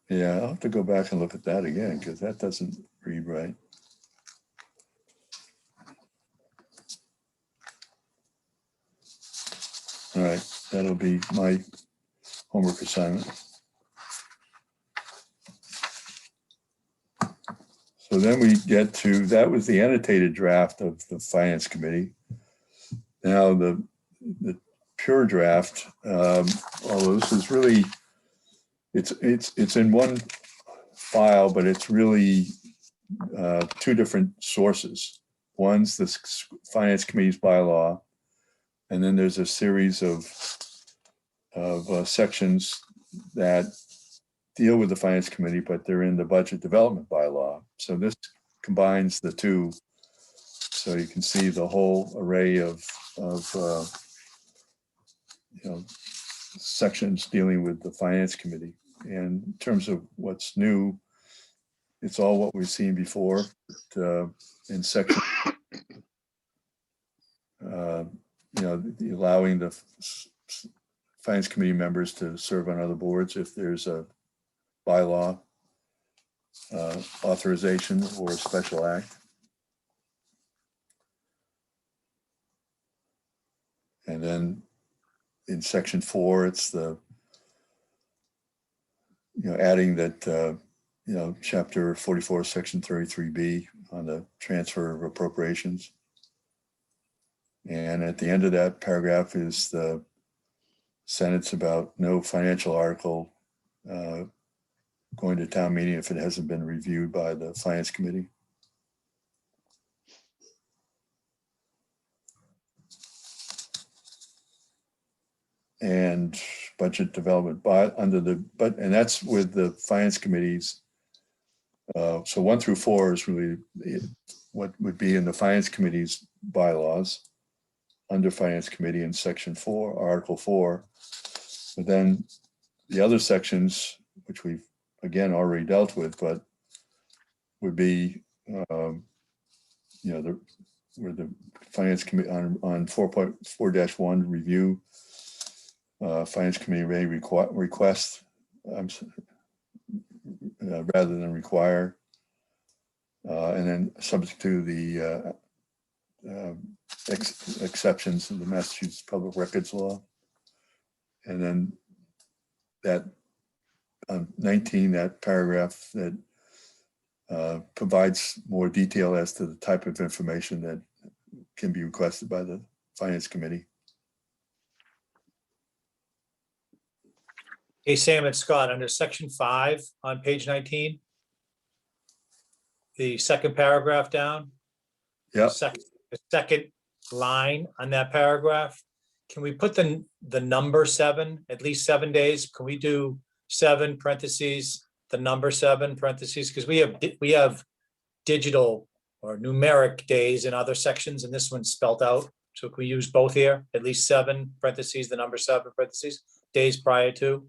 Yeah, I'll have to go back and look at that again because that doesn't read right. All right, that'll be my homework assignment. So then we get to, that was the annotated draft of the Finance Committee. Now the pure draft, although this is really, it's in one file, but it's really two different sources. One's the Finance Committee's bylaw, and then there's a series of sections that deal with the Finance Committee, but they're in the Budget Development bylaw. So this combines the two, so you can see the whole array of sections dealing with the finance committee. And in terms of what's new, it's all what we've seen before. But, in section, allowing the finance committee members to serve on other boards if there's a bylaw authorization or a special act. And then in section 4, it's the, adding that, chapter 44, section 33B on the transfer of appropriations. And at the end of that paragraph is the sentence about no financial article going to town meeting if it hasn't been reviewed by the finance committee. And budget development and that's with the finance committees. So 1 through 4 is really what would be in the finance committee's bylaws under finance committee in section 4, article 4. But then the other sections, which we've again already dealt with, but would be, where the finance committee on 4.4-1 review, finance committee may request rather than require, and then subject to the exceptions of the Massachusetts Public Records Law. And then that 19, that paragraph that provides more detail as to the type of information that can be requested by the finance committee. Hey, Sam and Scott, under section 5 on page 19, the second paragraph down. Yeah. The second line on that paragraph, can we put the number 7, at least 7 days? Can we do 7 parentheses, the number 7 parentheses? Because we have digital or numeric days in other sections, and this one's spelled out. So can we use both here? At least 7 parentheses, the number 7 parentheses, days prior to?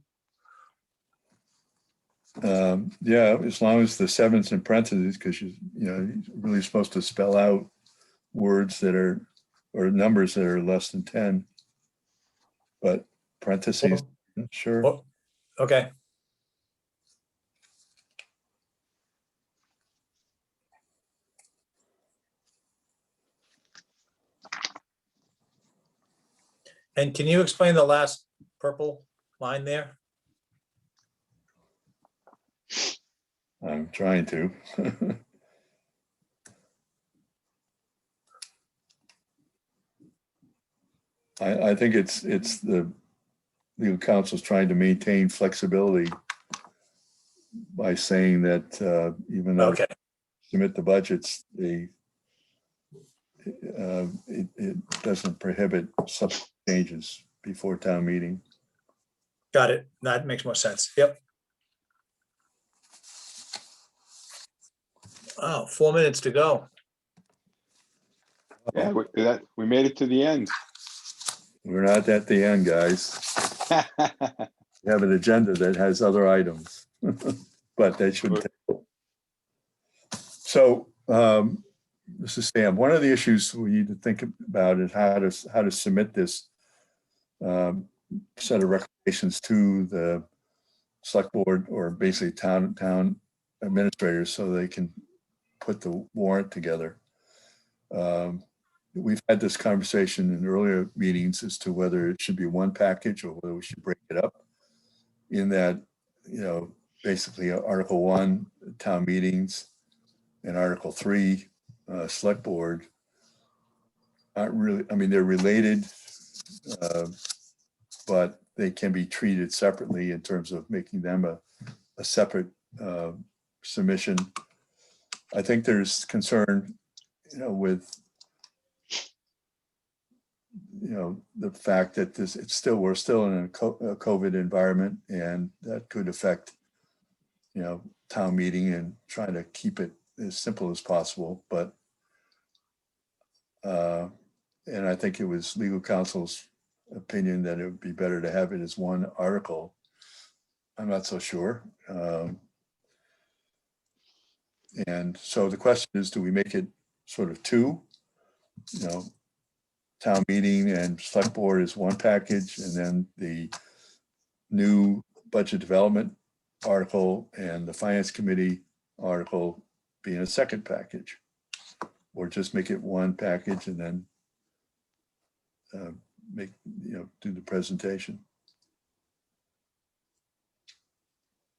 Yeah, as long as the 7's in parentheses, because you're really supposed to spell out words that are, or numbers that are less than 10. But parentheses, sure. Oh, okay. And can you explain the last purple line there? I'm trying to. I think it's the legal counsel's trying to maintain flexibility by saying that even though Okay, submit the budgets, it doesn't prohibit some changes before town meeting. got it. That makes more sense. Yep. Oh, 4 minutes to go. Yeah, we made it to the end. We're not at the end, guys. We have an agenda that has other items, but they shouldn't. So, this is Sam. One of the issues we need to think about is how to submit this set of recommendations to the select board or basically town administrators so they can put the warrant together. We've had this conversation in earlier meetings as to whether it should be one package or whether we should break it up in that, basically Article 1, town meetings, and Article 3, select board aren't really, they're related, but they can be treated separately in terms of making them a separate submission. I think there's concern, with the fact that we're still in a COVID environment, and that could affect, town meeting and trying to keep it as simple as possible. But, and I think it was legal counsel's opinion that it would be better to have it as one article. I'm not so sure. And so the question is, do we make it sort of two? You know, town meeting and select board is one package, and then the new budget development article and the finance committee article being a second package, or just make it one package and then do the presentation.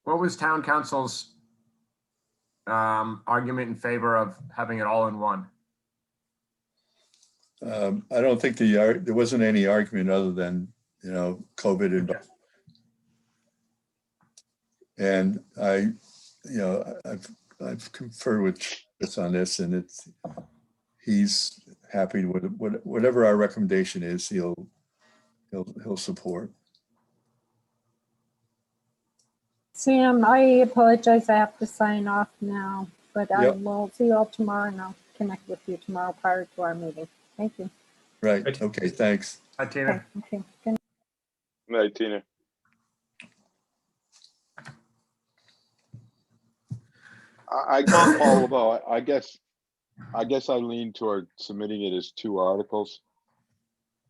What was town council's argument in favor of having it all in one? I don't think there wasn't any argument other than, COVID and Okay. And I've conferred with Chris on this, and he's happy with whatever our recommendation is. He'll support. Sam, I apologize. I have to sign off now, but I Yep. will see you all tomorrow, and I'll connect with you tomorrow prior to our meeting. Thank you. Right. Right. Okay. Thanks. Hi, Tina. Okay. Good Night, Tina. I can't follow though. I guess I lean toward submitting it as two articles.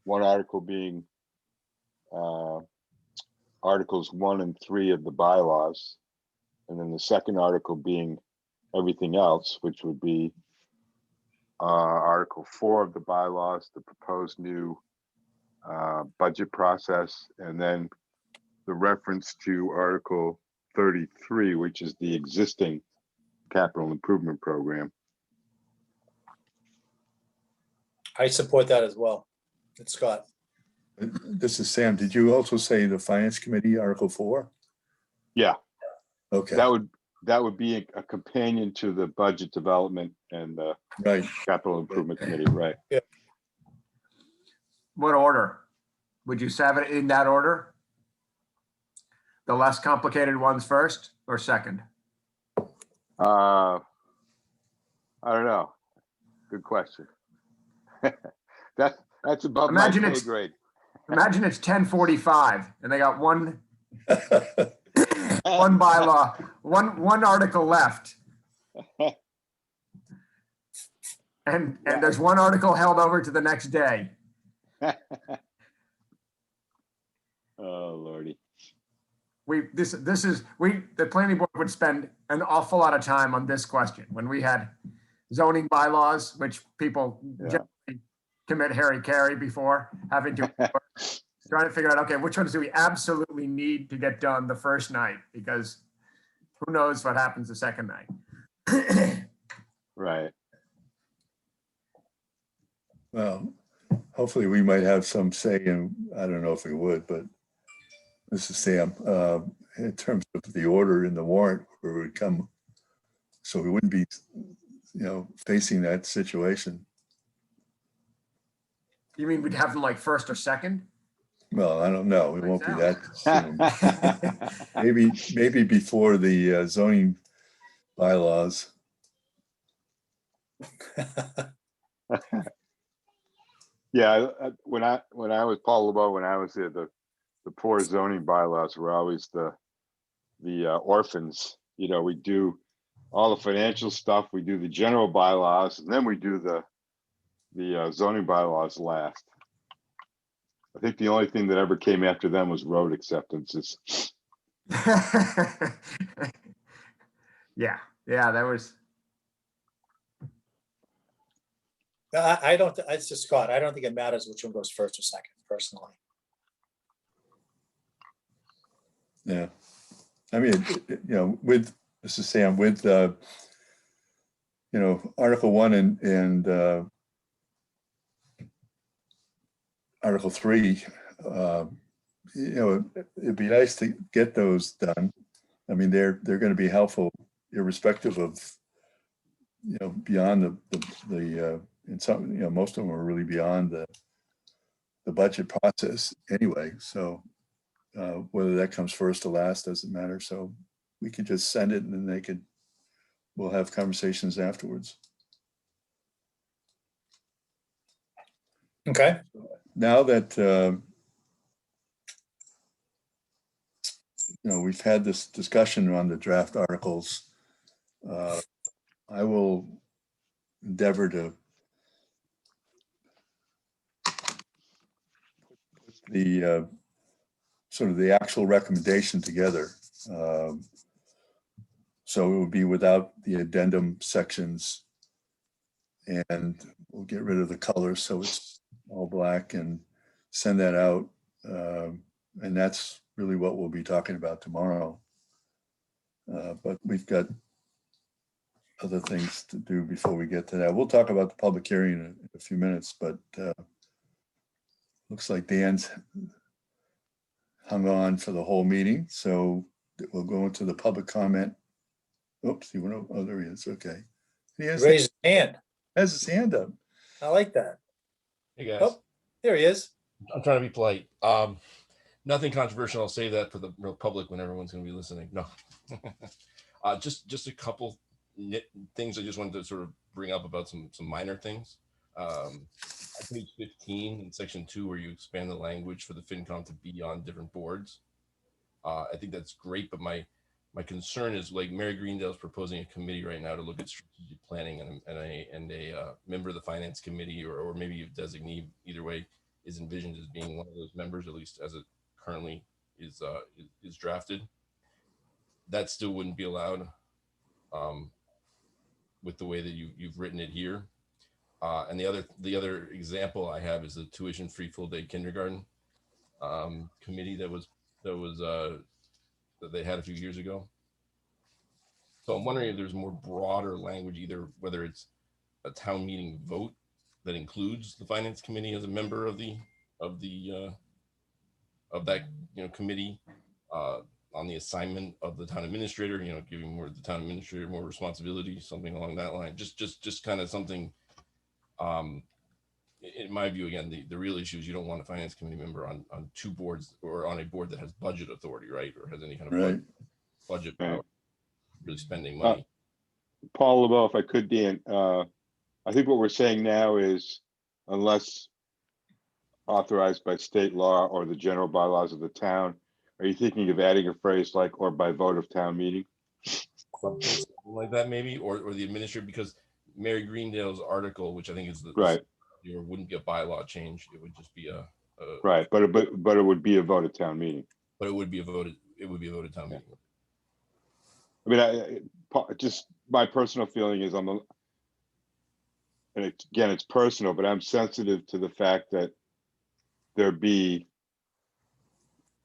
One article being Articles 1 and 3 of the bylaws, and then the second article being everything else, which would be Article 4 of the bylaws, the proposed new budget process, and then the reference to Article 33, which is the existing capital improvement program. I support that as well. It's Scott. This is Sam. Did you also say the finance committee article 4? Yeah, Okay. that would be a companion to the budget development and the Right. capital improvement committee, right? What order? Would you have it in that order? The less complicated ones first or second? I don't know. Good question. That's above Imagine my pay it's- grade. Imagine it's 10:45 and they got one bylaw, one article left. And there's one article held over to the next day. Oh Lordy. The planning board would spend an awful lot of time on this question when we had zoning bylaws, which people Yeah. generally commit hara-kiri before having to trying to figure out, okay, which ones do we absolutely need to get done the first night? Because who knows what happens the second night. Right. Well, hopefully we might have some say in, I don't know if we would, but this is Sam, in terms of the order in the warrant where it would come. So we wouldn't be, facing that situation. You mean we'd have them like first or second? Well, I don't know. It won't be that soon. Yeah, Maybe before the zoning bylaws. when I was Paul LeBeau, when I was there, the poor zoning bylaws were always the orphans. We do all the financial stuff, we do the general bylaws, and then we do the zoning bylaws last. I think the only thing that ever came after them was road acceptances. Yeah, that was. I don't, it's just Scott. I don't think it matters which one goes first or second, personally. Yeah. I mean, this is Sam, with, Article 1 and Article 3, it'd be nice to get those done. I mean, they're going to be helpful irrespective of, beyond the in some, most of them are really beyond the budget process anyway. So whether that comes first or last doesn't matter. So we could just send it and then we'll have conversations afterwards. Okay. Now that we've had this discussion on the draft articles. I will endeavor to the sort of the actual recommendation together. So it would be without the addendum sections, and we'll get rid of the colors so it's all black and send that out. And that's really what we'll be talking about tomorrow. But we've got other things to do before we get to that. We'll talk about the public hearing in a few minutes, but looks like Dan's hung on for the whole meeting. So we'll go into the public comment. Oops, he went over. Oh, there he is. Okay. He has Raise his hand. his hand up. I like that. Hey guys, Oh, there he is. I'm trying to be polite. Nothing controversial. I'll save that for the real public when everyone's going to be listening. No, just a couple things I just wanted to sort of bring up about some minor things. On page 15 in section 2, where you expand the language for the FinCom to be on different boards. I think that's great, but my concern is, like, Mary Greendale's proposing a committee right now to look at strategic planning, and a member of the finance committee, or maybe a designee, either way, is envisioned as being one of those members, at least as it currently is drafted. That still wouldn't be allowed with the way that you've written it here. And the other example I have is the tuition-free full-day kindergarten committee that they had a few years ago. So I'm wondering if there's more broader language, either whether it's a town meeting vote that includes the finance committee as a member of that committee, on the assignment of the town administrator, giving the town administrator more responsibility, something along that line. Just kind of something. In my view, again, the real issue is you don't want a finance committee member on two boards, or on a board that has budget authority, right? Or has any kind of budget power, really spending money. Paul LeBeau, if I could, Dan, I think what we're saying now is, unless authorized by state law or the general bylaws of the town, are you thinking of adding a phrase like, or by vote of town meeting? Something like that, maybe, or the administrator, because Mary Greendale's article, which I think is right, wouldn't be a bylaw change. It would just be a right, but it would be a vote at town meeting. But it would be a voted town meeting. I mean, just my personal feeling is, and again, it's personal, but I'm sensitive to the fact that there be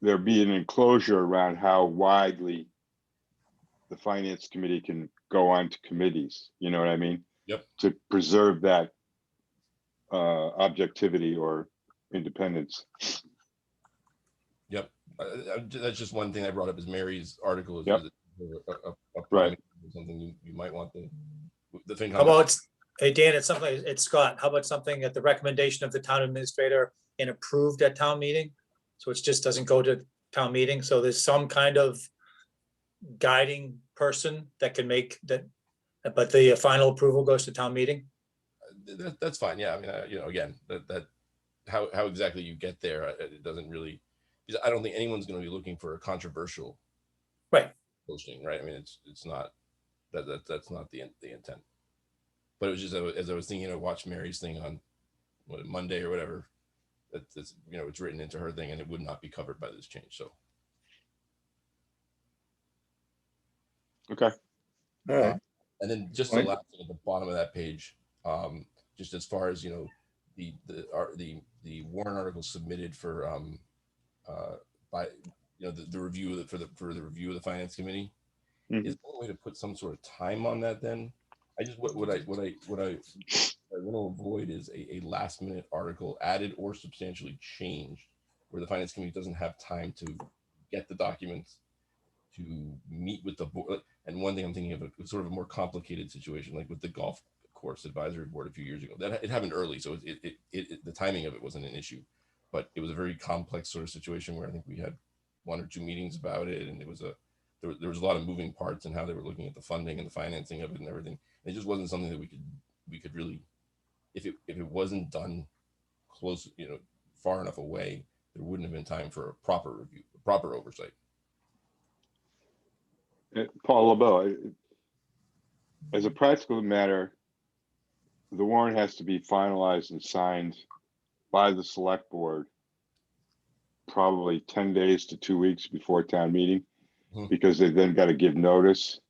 an enclosure around how widely the finance committee can go on to committees. You know what I mean? Yep. To preserve that objectivity or independence. Yep. That's just one thing I brought up, is Mary's article. Yep. Right. Something you might want the thing. How about, hey Dan, it's Scott. How about something at the recommendation of the town administrator and approved at town meeting? So it just doesn't go to town meeting. So there's some kind of guiding person that can make that, but the final approval goes to town meeting. That's fine. Yeah. I mean, again, that how exactly you get there, it doesn't really, because I don't think anyone's going to be looking for a controversial posting, right? I mean, it's not that's not the intent. But it was just, as I was thinking, I watched Mary's thing on Monday or whatever. That's it's written into her thing, and it would not be covered by this change. So okay. All right. And then just the last thing at the bottom of that page, just as far as the warrant article submitted for by the review for the review of the finance committee, is there a way to put some sort of time on that? Then I just what I want to avoid is a last minute article added or substantially changed, where the finance committee doesn't have time to get the documents, to meet with the board. And one thing I'm thinking of, a sort of a more complicated situation, like with the golf course advisory board a few years ago. That it happened early, so the timing of it wasn't an issue, but it was a very complex sort of situation where I think we had 1 or 2 meetings about it, and there was a lot of moving parts in how they were looking at the funding and the financing of it and everything. And it just wasn't something that we could really, if it wasn't done close, far enough away, there wouldn't have been time for a proper review, proper oversight. Paul LeBeau, as a practical matter, the warrant has to be finalized and signed by the select board probably 10 days to 2 weeks before town meeting, Mhm. because they've then got to give notice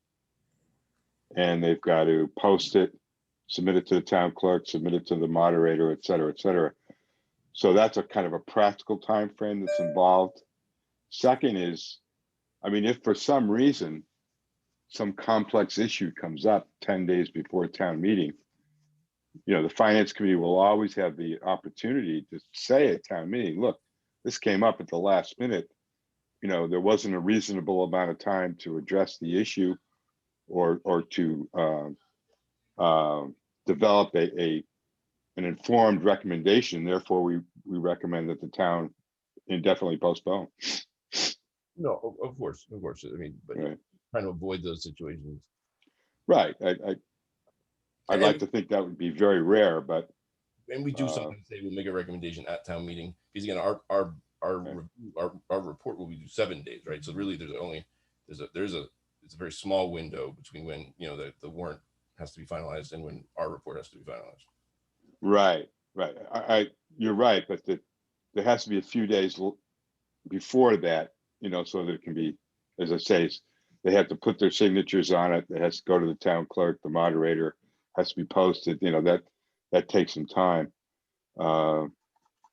and they've got to post it, submit it to the town clerk, submit it to the moderator, et cetera, et cetera. So that's a kind of a practical time frame that's involved. Second is, I mean, if for some reason some complex issue comes up 10 days before town meeting, the finance committee will always have the opportunity to say at town meeting, look, this came up at the last minute. There wasn't a reasonable amount of time to address the issue or to develop an informed recommendation. Therefore, we recommend that the town indefinitely postpone. No, of course. I mean, but Right. trying to avoid those situations. Right. I'd like to think that would be very rare, but And we do sometimes say we'll make a recommendation at town meeting, because again, Okay. our report will be 7 days, right? So really, it's a very small window between when the warrant has to be finalized and when our report has to be finalized. right. You're right, but there has to be a few days before that, so that it can be, as I say, they have to put their signatures on it. It has to go to the town clerk, the moderator, has to be posted. That takes some time.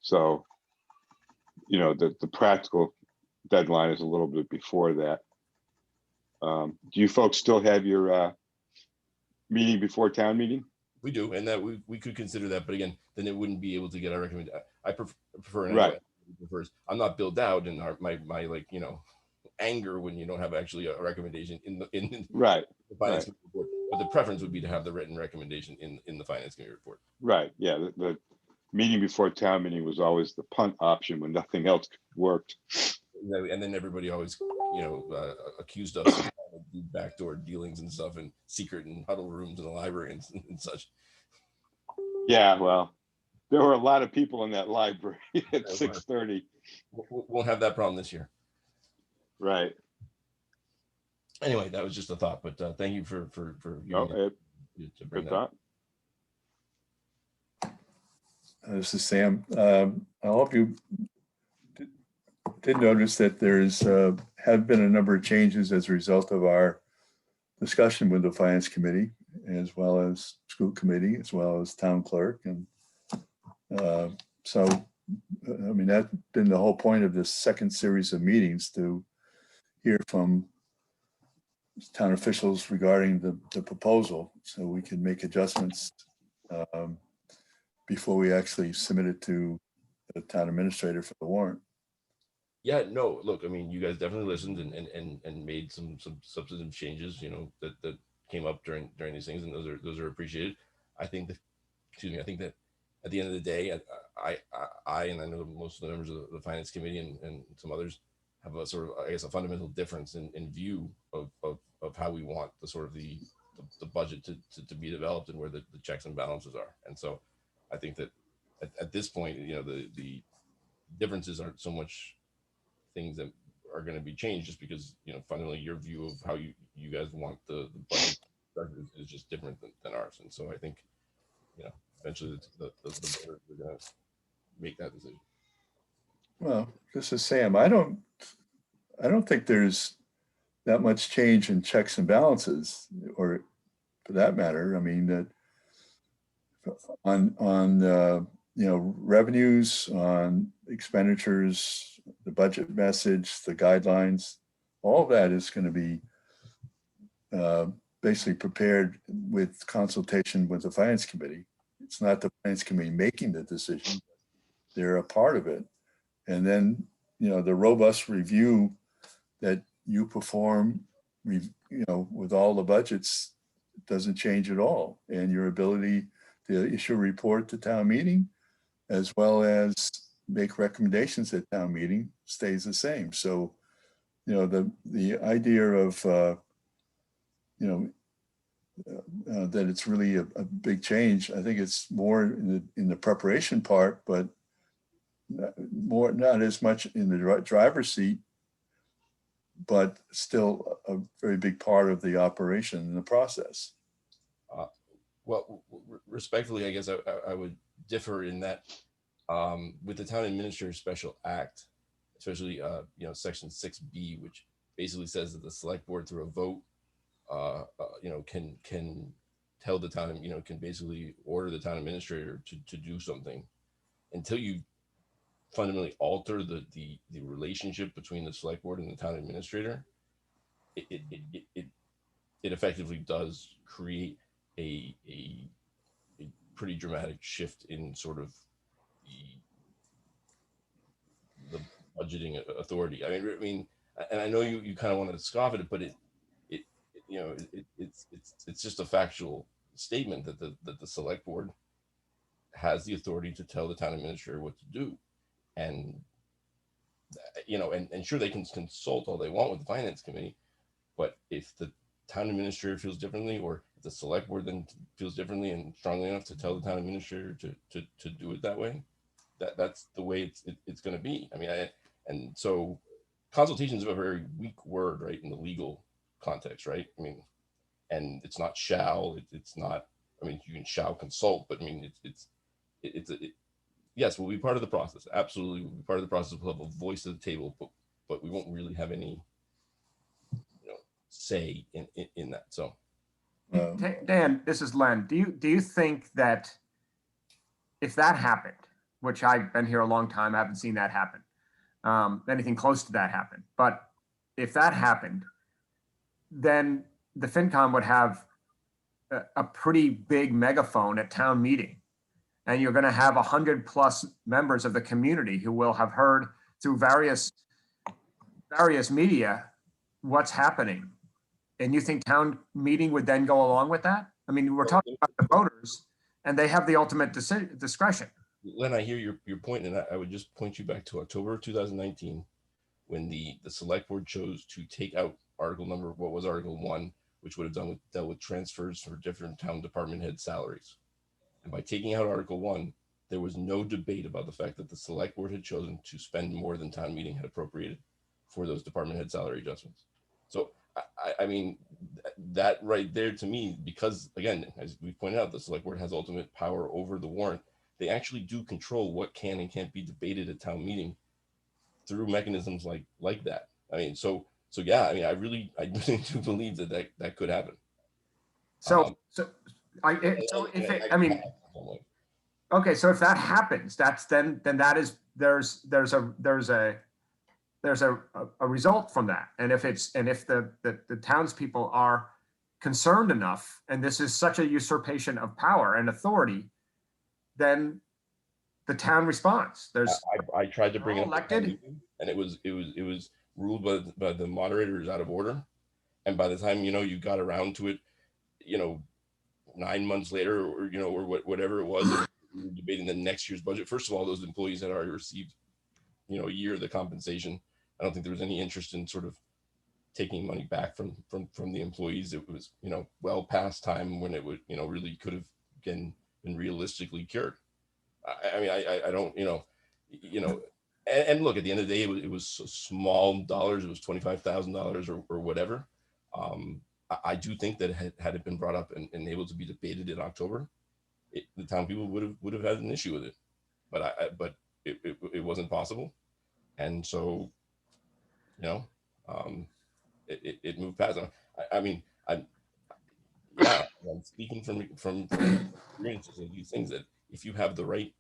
So, the practical deadline is a little bit before that. Do you folks still have your meeting before town meeting? We do, and that we could consider that, but again, then it wouldn't be able to get our recommendation. I prefer, and I know Right. prefers. I'm not built out, and my anger when you don't have actually a recommendation in the Right. finance committee report. But the preference would be to have the written recommendation in the finance committee report. Right. Yeah. The meeting before town meeting was always the punt option when nothing else worked. And then everybody always accused us of backdoor dealings and stuff, and secret and huddle rooms in the library and such. Yeah. Well, there were a lot of people in that library at 6:30. Won't have that problem this year. Right. Anyway, that was just a thought, but thank you for to bring Good that thought. This is Sam. I hope you did notice that there's have been a number of changes as a result of our discussion with the finance committee, as well as school committee, as well as town clerk. And so, I mean, that's been the whole point of this second series of meetings, to hear from town officials regarding the proposal, so we can make adjustments before we actually submit it to the town administrator for the warrant. Yeah, no, look, I mean, you guys definitely listened and made some substantive changes, that came up during these things, and those are appreciated. I think that at the end of the day, I and I know most of the members of the finance committee and some others have a sort of, I guess, a fundamental difference in view of how we want the sort of the budget to be developed, and where the checks and balances are. And so I think that at this point, the differences aren't so much things that are going to be changed, just because fundamentally your view of how you guys want the budget is just different than ours. And so I think eventually the voters are going to make that decision. Well, this is Sam. I don't think there's that much change in checks and balances, or for that matter. I mean, that on revenues, on expenditures, the budget message, the guidelines, all of that is going to be basically prepared with consultation with the finance committee. It's not the finance committee making the decision. They're a part of it. And then, the robust review that you perform, with all the budgets doesn't change at all. And your ability to issue a report to town meeting, as well as make recommendations at town meeting, stays the same. So, the idea of, that it's really a big change, I think it's more in the preparation part, but not as much in the driver's seat but still a very big part of the operation and the process. Well, respectfully, I guess I would differ in that with the town administrator special act, especially section 6B, which basically says that the select board through a vote can tell the town, can basically order the town administrator to do something. Until you fundamentally alter the relationship between the select board and the town administrator, it effectively does create a pretty dramatic shift in sort of the budgeting authority. I mean, and I know you kind of want to scoff at it, but it's just a factual statement that the select board has the authority to tell the town administrator what to do, and and sure, they can consult all they want with the finance committee, but if the town administrator feels differently, or if the select board then feels differently and strongly enough to tell the town administrator to do it that way, that's the way it's going to be. I mean, and so consultation is a very weak word, right, in the legal context, right? I mean, and it's not shall, it's not. I mean, you can shall consult, but I mean, yes, we'll be part of the process. Absolutely, we'll be part of the process. We'll have a voice at the table, but we won't really have any say in that. So Dan, this is Len. Do you think that if that happened, which I've been here a long time, I haven't seen that happen, anything close to that happen, but if that happened, then the FinCom would have a pretty big megaphone at town meeting, and you're going to have 100+ members of the community who will have heard through various media what's happening. And you think town meeting would then go along with that? I mean, we're talking about the voters, and they have the ultimate discretion. Len, I hear your point, and I would just point you back to October of 2019, when the select board chose to take out Article 1, which would have dealt with transfers for different town department head salaries. And by taking out Article 1, there was no debate about the fact that the select board had chosen to spend more than town meeting had appropriated for those department head salary adjustments. So I mean, that right there to me, because again, as we pointed out, the select board has ultimate power over the warrant. They actually do control what can and can't be debated at town meeting through mechanisms like that. I mean, so yeah, I mean, I really do believe that could happen. Okay, so if that happens, there's a result from that. And if the townspeople are concerned enough, and this is such a usurpation of power and authority, then the town responds. I tried to bring it up, elected, and it was ruled by the moderators out of order. And by the time you got around to it, 9 months later, or whatever it was, we were debating the next year's budget. First of all, those employees had already received a year of the compensation. I don't think there was any interest in sort of taking money back from the employees. It was well past time when it would really could have been realistically cured. I mean, I don't and look, at the end of the day, it was small dollars. It was $25,000 or whatever. I do think that had it been brought up and able to be debated in October, the town people would have had an issue with it, but it wasn't possible, and so it moved past. I mean, I'm speaking from experiences of these things, that if you have the right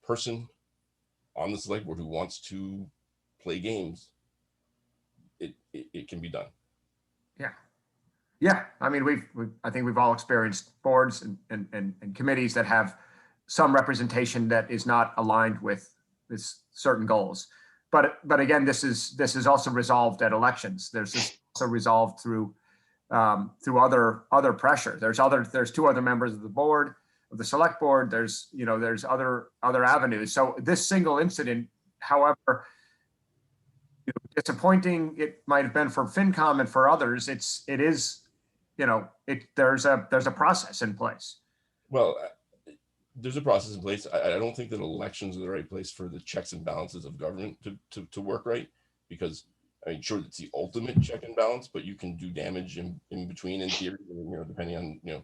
person on the select board who wants to play games, it can be done. Yeah. I mean, I think we've all experienced boards and committees that have some representation that is not aligned with certain goals. But again, this is also resolved at elections. There's also resolved through other pressure. There's 2 other members of the board, of the select board. There's other avenues. So this single incident, however disappointing it might have been for FinCom and for others, there's a process in place. Well, there's a process in place. I don't think that elections are the right place for the checks and balances of government to work right, because I mean, sure, it's the ultimate check and balance, but you can do damage in between in theory, depending on,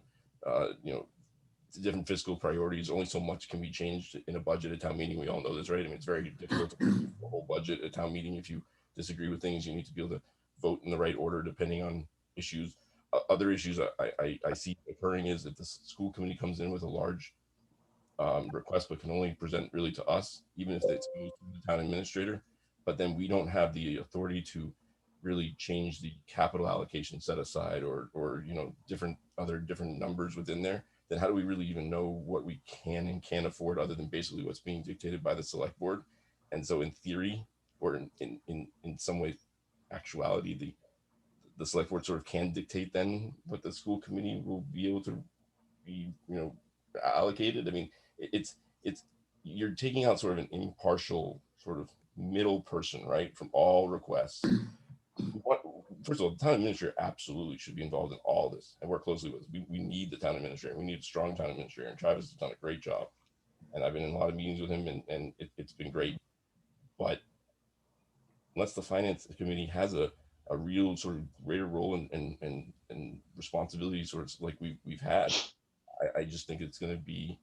different fiscal priorities. Only so much can be changed in a budget at town meeting. We all know this, right? I mean, it's very difficult to prove the whole budget at town meeting. If you disagree with things, you need to be able to vote in the right order depending on issues. Other issues I see occurring is that the school committee comes in with a large request, but can only present really to us, even if it's goes to the town administrator. But then we don't have the authority to really change the capital allocation set aside or different numbers within there. Then how do we really even know what we can and can't afford other than basically what's being dictated by the select board? And so in theory, or in some way, actuality, the select board sort of can dictate then what the school committee will be able to be, allocated. I mean, it's you're taking out sort of an impartial sort of middle person, right, from all requests. First of all, the town administrator absolutely should be involved in all this and work closely with us. We need the town administrator. We need a strong town administrator, and Travis has done a great job. And I've been in a lot of meetings with him, and it's been great. But unless the finance committee has a real sort of greater role and responsibility, sort of like we've had, I just think it's going to be,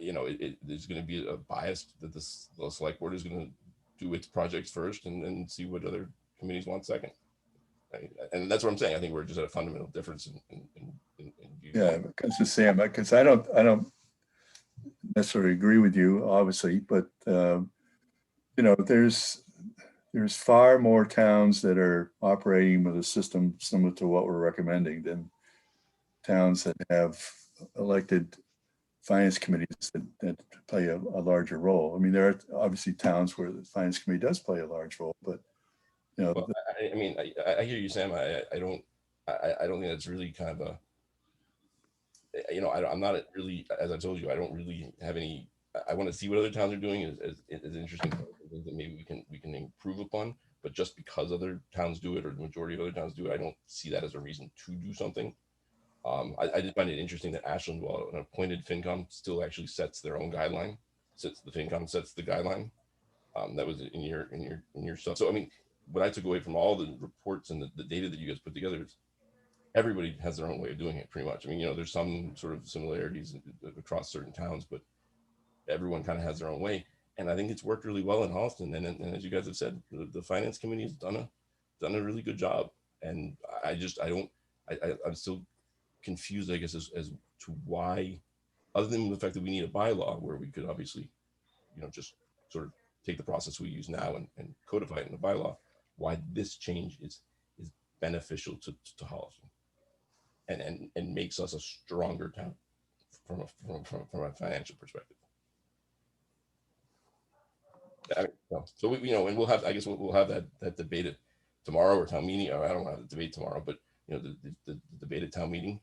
there's going to be a bias that the select board is going to do its projects first and then see what other committees want second. And that's what I'm saying. I think we're just at a fundamental difference in views. Yeah, because Sam, because I don't necessarily agree with you, obviously, but there's far more towns that are operating with a system similar to what we're recommending than towns that have elected finance committees that play a larger role. I mean, there are obviously towns where the finance committee does play a large role, but Well, I hear you, Sam. I don't think that's really kind of I'm not really, as I told you, I don't really have any. I want to see what other towns are doing as interesting things that maybe we can improve upon. But just because other towns do it, or the majority of other towns do it, I don't see that as a reason to do something. I did find it interesting that Ashland, while an appointed FinCom, still actually sets their own guideline. The FinCom sets the guideline. That was in your stuff. So I mean, what I took away from all the reports and the data that you guys put together is everybody has their own way of doing it, pretty much. I mean, there's some sort of similarities across certain towns, but everyone kind of has their own way. And I think it's worked really well in Holliston. And as you guys have said, the finance committee has done a really good job. And I'm still confused, I guess, as to why, other than the fact that we need a bylaw where we could obviously, just sort of take the process we use now and codify it in the bylaw, why this change is beneficial to Holliston and makes us a stronger town from a financial perspective. So we, and we'll have, I guess we'll have that debate tomorrow or town meeting. Or I don't have the debate tomorrow, but the debate at town meeting.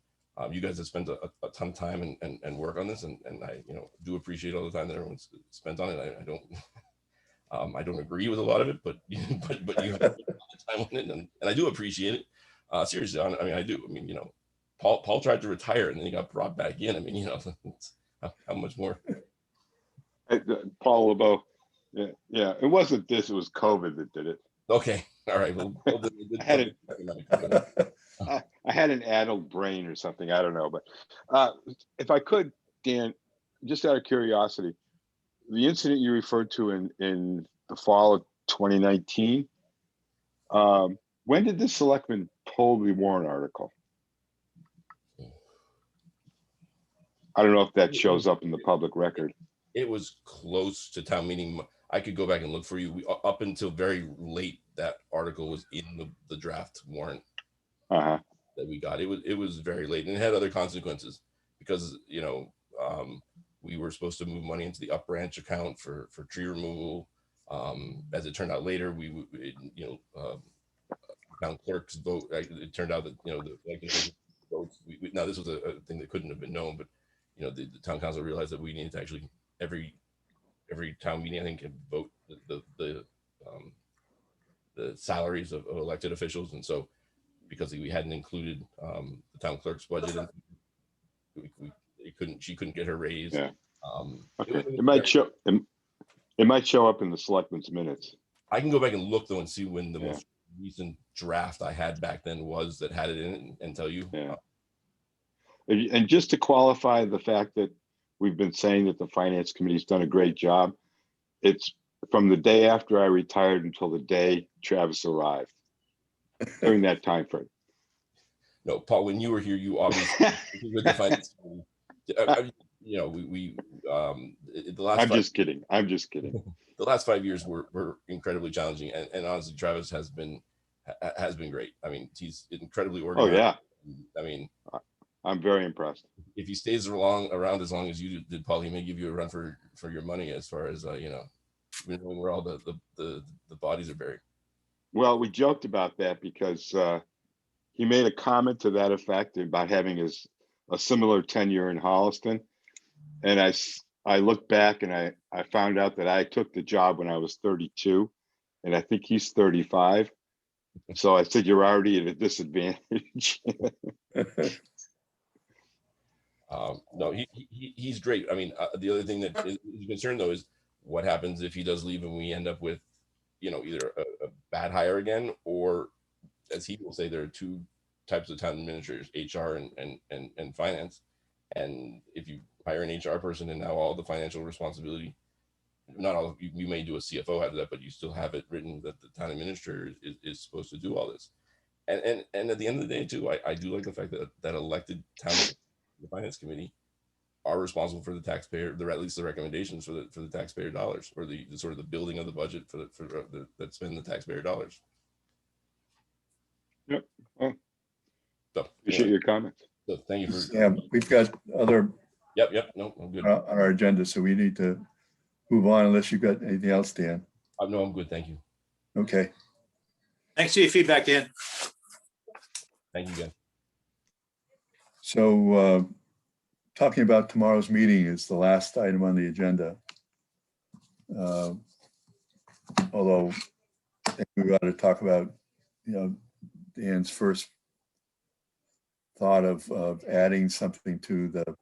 You guys have spent a ton of time and work on this, and I do appreciate all the time that everyone's spent on it. I don't agree with a lot of it, but you have a lot of time on it, and I do appreciate it. Seriously, I mean, I do. I mean, Paul tried to retire and then he got brought back in. I mean, how much more? Paul LeBeau. Yeah. It wasn't this. It was COVID that did it. Okay. All right. Well, I had an adult brain or something. I don't know. But if I could, Dan, just out of curiosity, the incident you referred to in the fall of 2019, when did the selectmen pull the warrant article? I don't know if that shows up in the public record. It was close to town meeting. I could go back and look for you. Up until very late, that article was in the draft warrant that we got. It was very late, and it had other consequences because we were supposed to move money into the up branch account for tree removal. As it turned out later, town clerk's vote. It turned out that the votes. Now this was a thing that couldn't have been known, but the town council realized that we needed to actually every town meeting, I think, can vote the salaries of elected officials, and so because we hadn't included the town clerk's budget, she couldn't get her raise. Yeah. Okay. It might show up in the selectmen's minutes. I can go back and look though and see when the Yeah. most recent draft I had back then was that had it in it and tell you. Yeah. And just to qualify the fact that we've been saying that the finance committee's done a great job, it's from the day after I retired until the day Travis arrived. During that time frame. No, Paul, when you were here, you obviously with the finance committee. You know, the last I'm just kidding. I'm just kidding. The last 5 years were incredibly challenging, and honestly, Travis has been great. I mean, he's incredibly Oh organized. yeah, I mean, I'm very impressed. if he stays around as long as you did, Paul, he may give you a run for your money as far as you know, knowing where all the bodies are buried. Well, we joked about that because he made a comment to that effect about having a similar tenure in Holliston, and I looked back and I found out that I took the job when I was 32, and I think he's 35. So I said, you're already at a disadvantage. No, he's great. I mean, the other thing that is concerned though is what happens if he does leave and we end up with, you know, either a bad hire again, or as he will say, there are two types of town administrators, HR and finance. And if you hire an HR person and now all the financial responsibility, not all, you may do a CFO out of that, but you still have it written that the town administrator is supposed to do all this. And at the end of the day too, I do like the fact that elected town the finance committee are responsible for the taxpayer, at least the recommendations for the taxpayer dollars, or the sort of the building of the budget that spend the taxpayer dollars. Yep. Oh, So appreciate your comments. So thank you for. Yeah, we've got other Yep. No, I'm good. on our agenda, so we need to move on unless you've got anything else, Dan. No, I'm good. Thank you. Okay. Thanks for your feedback, Dan. Thank you again. So talking about tomorrow's meeting is the last item on the agenda. Although I think we ought to talk about, you know, Dan's first thought of adding something to the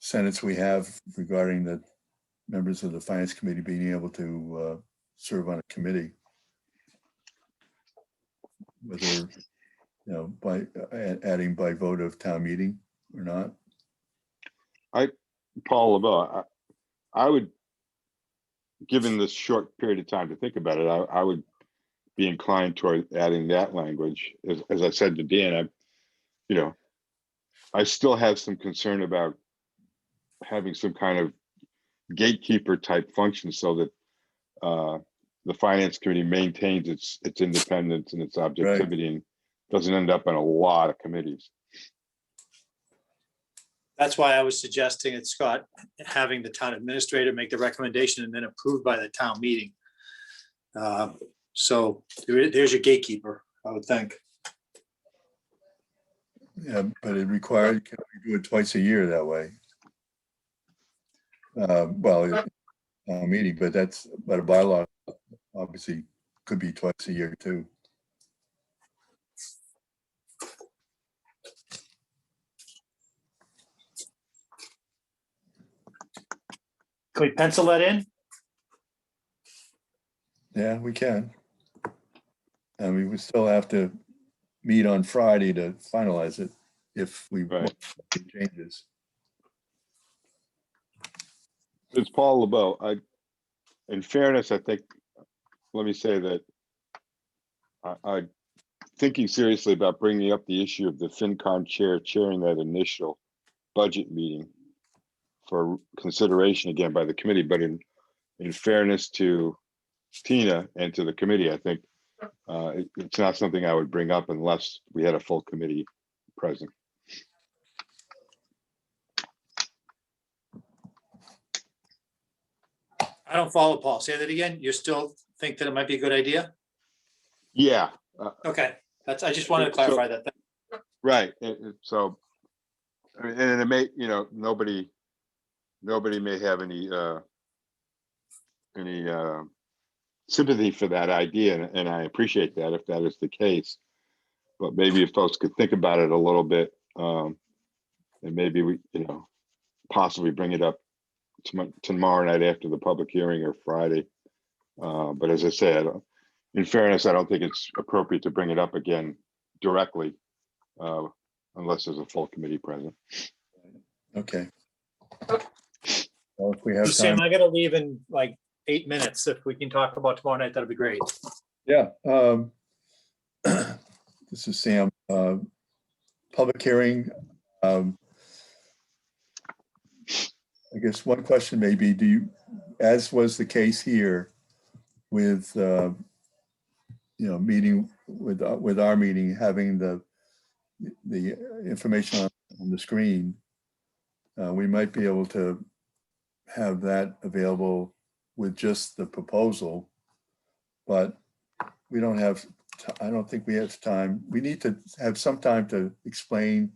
sentence we have regarding the members of the finance committee being able to serve on a committee. Whether, you know, by adding by vote of town meeting or not. Paul LeBeau, I would, given this short period of time to think about it, I would be inclined toward adding that language. As I said to Dan, I still have some concern about having some kind of gatekeeper type function so that the finance committee maintains its independence and its objectivity and doesn't end up on a lot of committees. That's why I was suggesting it, Scott, having the town administrator make the recommendation and then approved by the town meeting. So there's your gatekeeper, I would think. Yeah, but it requires, you can only do it twice a year that way. Well, meeting, but a bylaw obviously could be twice a year too. Can we pencil that in? Yeah, we can. And we would still have to meet on Friday to finalize it if we want to make changes. It's Paul LeBeau. In fairness, I think, let me say that I'm thinking seriously about bringing up the issue of the FinCom chair chairing that initial budget meeting for consideration again by the committee. But in fairness to Tina and to the committee, I think it's not something I would bring up unless we had a full committee present. I don't follow, Paul. Say that again. You still think that it might be a good idea? Yeah. Okay, I just wanted to clarify that. Right. So, I mean, and it may, nobody may have any sympathy for that idea, and I appreciate that if that is the case. But maybe if folks could think about it a little bit, and maybe we, possibly bring it up tomorrow night after the public hearing or Friday. But as I said, in fairness, I don't think it's appropriate to bring it up again directly unless there's a full committee present. Okay. Well, if we have Sam, time, I gotta leave in like 8 minutes. If we can talk about tomorrow night, that'd be great. yeah. This is Sam. Public hearing. I guess one question may be, do you, as was the case here with, meeting with our meeting, having the information on the screen, we might be able to have that available with just the proposal, but we don't have, I don't think we have time. We need to have some time to explain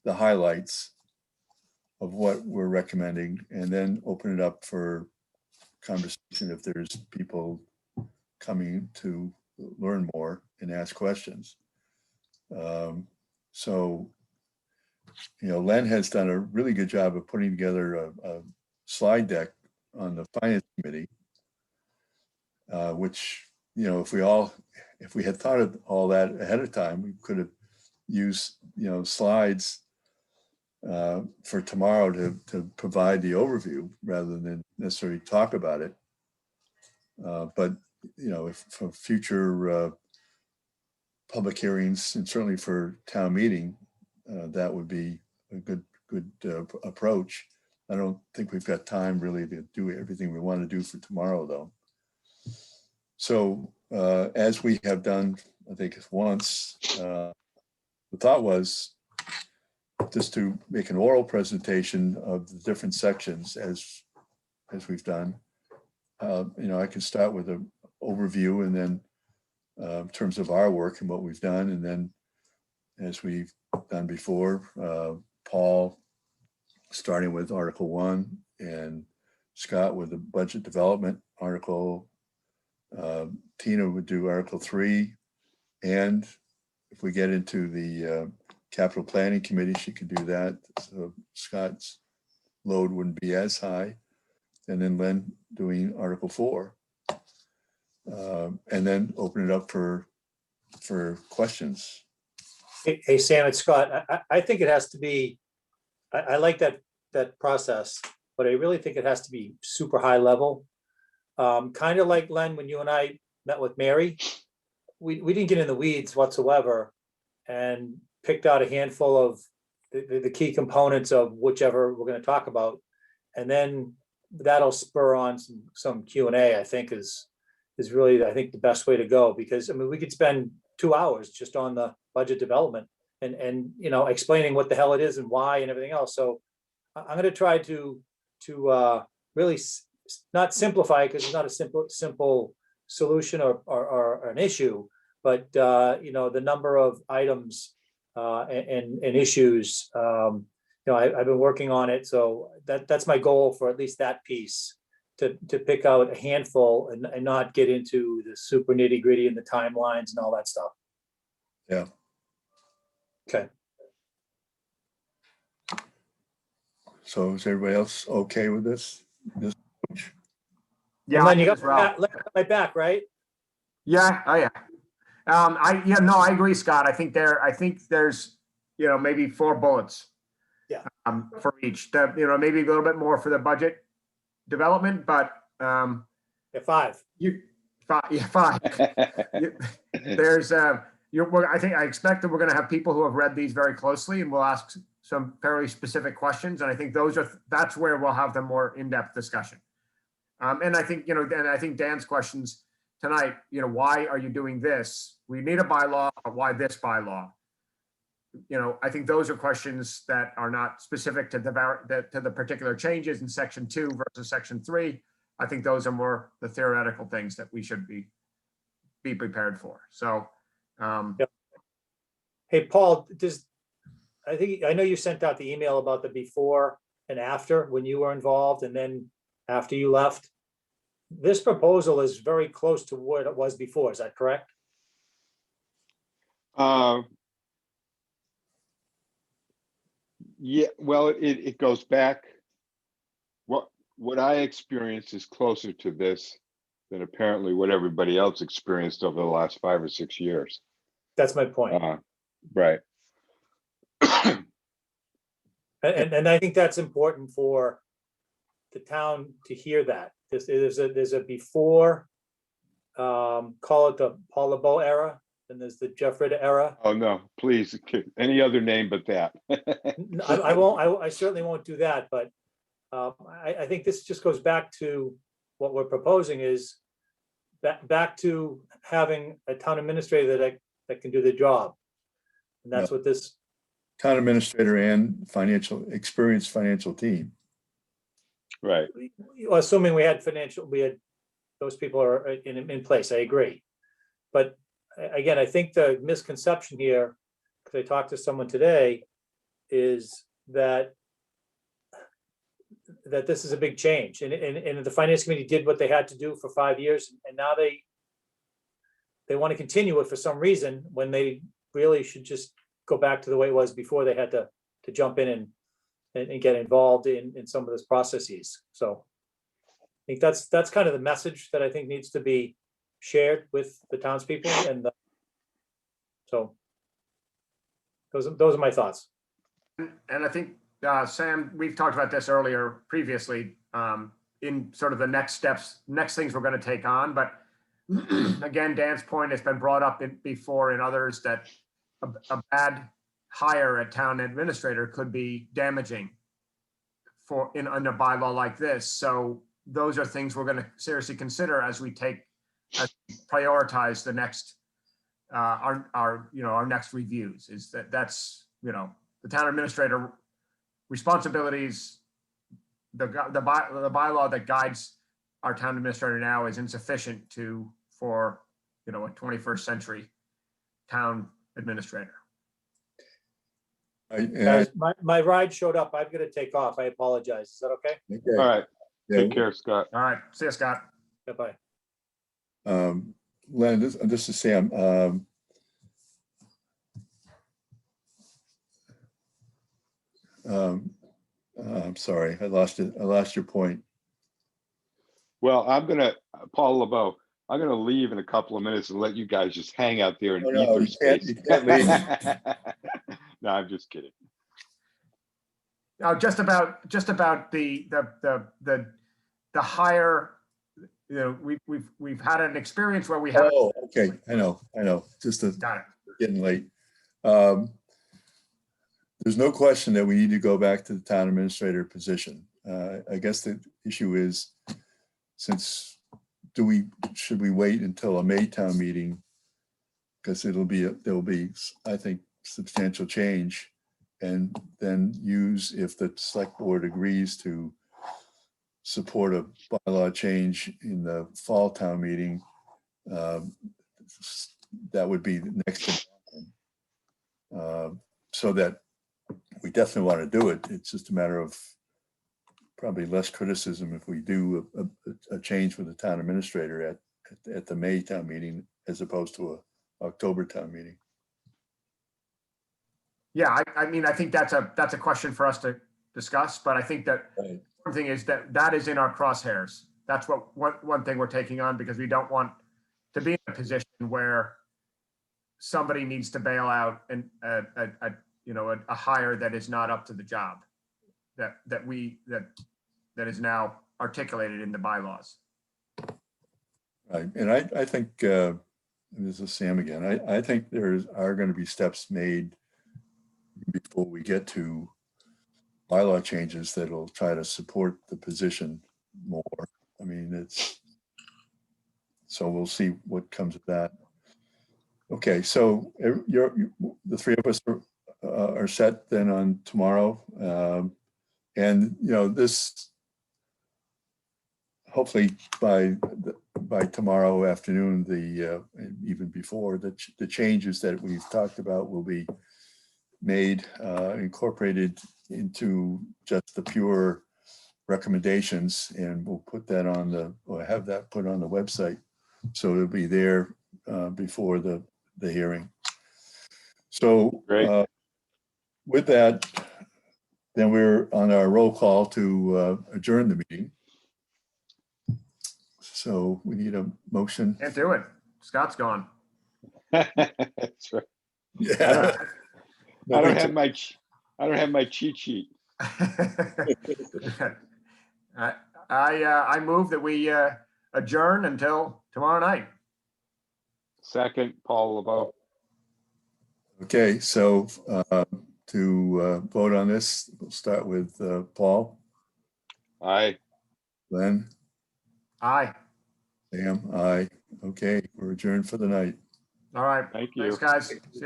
the highlights of what we're recommending and then open it up for conversation if there's people coming to learn more and ask questions. So, Len has done a really good job of putting together a slide deck on the finance committee, which, if we had thought of all that ahead of time, we could have used, slides for tomorrow to provide the overview rather than necessarily talk about it. But, if for future public hearings and certainly for town meeting, that would be a good approach. I don't think we've got time really to do everything we want to do for tomorrow, though. So as we have done, I think once, the thought was just to make an oral presentation of the different sections as we've done. I can start with an overview and then in terms of our work and what we've done. And then as we've done before, Paul, starting with Article 1 and Scott with the budget development article, Tina would do Article 3. And if we get into the capital planning committee, she could do that. So Scott's load wouldn't be as high. And then Len doing Article 4. And then open it up for questions. Hey, Sam, it's Scott. I think it has to be, I like that process, but I really think it has to be super high level. Kind of like Len, when you and I met with Mary, we didn't get in the weeds whatsoever and picked out a handful of the key components of whichever we're going to talk about. And then that'll spur on some Q&A, I think is really, I think, the best way to go, because we could spend 2 hours just on the budget development and explaining what the hell it is and why and everything else. So I'm going to try to really not simplify, because it's not a simple solution or an issue, but the number of items and issues. I've been working on it, so that's my goal for at least that piece, to pick out a handful and not get into the super nitty gritty and the timelines and all that stuff. Yeah. Okay. So is everybody else okay with this? Yeah, Len, I you do as well. got my back, right? Yeah, oh yeah. I agree, Scott. I think there's, maybe 4 bullets. Yeah. For each, maybe a little bit more for the budget development, but Yeah, 5. five. I expect that we're going to have people who have read these very closely, and we'll ask some fairly specific questions. And I think that's where we'll have the more in-depth discussion. And I think, and I think Dan's questions tonight, why are you doing this? We need a bylaw, but why this bylaw? I think those are questions that are not specific to the particular changes in section 2 versus section 3. I think those are more the theoretical things that we should be prepared for. So, Yep. Hey, Paul, I know you sent out the email about the before and after when you were involved and then after you left. This proposal is very close to what it was before. Is that correct? Yeah, well, it goes back. What I experienced is closer to this than apparently what everybody else experienced over the last 5 or 6 years. That's my point. Right. And I think that's important for the town to hear that. There's a before, call it the Paul LeBeau era, and there's the Jeff Ritter era. Oh, no, please, any other name but that. I won't, I certainly won't do that, but I think this just goes back to what we're proposing is back to having a town administrator that can do the job. And that's what this, Town administrator and experienced financial team. Right. assuming we had those people are in place, I agree. But again, I think the misconception here, because I talked to someone today, is that this is a big change, and the finance committee did what they had to do for 5 years, and now they want to continue it for some reason, when they really should just go back to the way it was before they had to jump in and get involved in some of those processes. So I think that's kind of the message that I think needs to be shared with the townspeople, and so those are my thoughts. And I think, Sam, we've talked about this earlier previously, in sort of the next things we're going to take on. But again, Dan's point has been brought up before in others, that a bad hire at town administrator could be damaging in a bylaw like this. So those are things we're going to seriously consider as we prioritize the next our next reviews. Is that's the town administrator responsibilities. The bylaw that guides our town administrator now is insufficient for a 21st century town administrator. Guys, my ride showed up. I've got to take off. I apologize. Is that okay? Okay. All right. Yeah. Take care, Scott. All right. See you, Scott. Bye-bye. Len, this is Sam. I'm sorry, I lost it. I lost your point. Well, Paul LeBeau, I'm gonna leave in a couple of minutes and let you guys just hang out there in Oh, no, ether you can't- space. you can't leave. No, I'm just kidding. Now, just about the higher, we've had an experience where we have. Oh, okay, I know. Just Got it. getting late. There's no question that we need to go back to the town administrator position. I guess the issue is, should we wait until a May town meeting? Because there'll be, I think, substantial change, and then if the select board agrees to support a bylaw change in the fall town meeting, that would be the next. So that we definitely want to do it. It's just a matter of probably less criticism if we do a change with the town administrator at the May town meeting as opposed to a October town meeting. Yeah, I mean, I think that's a question for us to discuss, but I think that Right. one thing is that is in our crosshairs. That's one thing we're taking on, because we don't want to be in a position where somebody needs to bail out a hire that is not up to the job that is now articulated in the bylaws. Right, and I think, and this is Sam again, I think there are going to be steps made before we get to bylaw changes that'll try to support the position more. I mean, so we'll see what comes of that. Okay, so the three of us are set then on tomorrow. And this, hopefully by tomorrow afternoon, even before, the changes that we've talked about will be made, incorporated into just the pure recommendations, and we'll put that or have that put on the website, so it'll be there before the hearing. So with that, then we're on our roll call to adjourn the meeting. So we need a motion. Can't do it. Scott's gone. That's right. Yeah. I don't have my cheat sheet. I move that we adjourn until tomorrow night. Second, Paul LeBeau. Okay, so to vote on this, we'll start with Paul, Aye. Glenn, Aye. Sam, aye. Okay, we're adjourned for the night. All right. Thank you. Thanks, guys. See ya.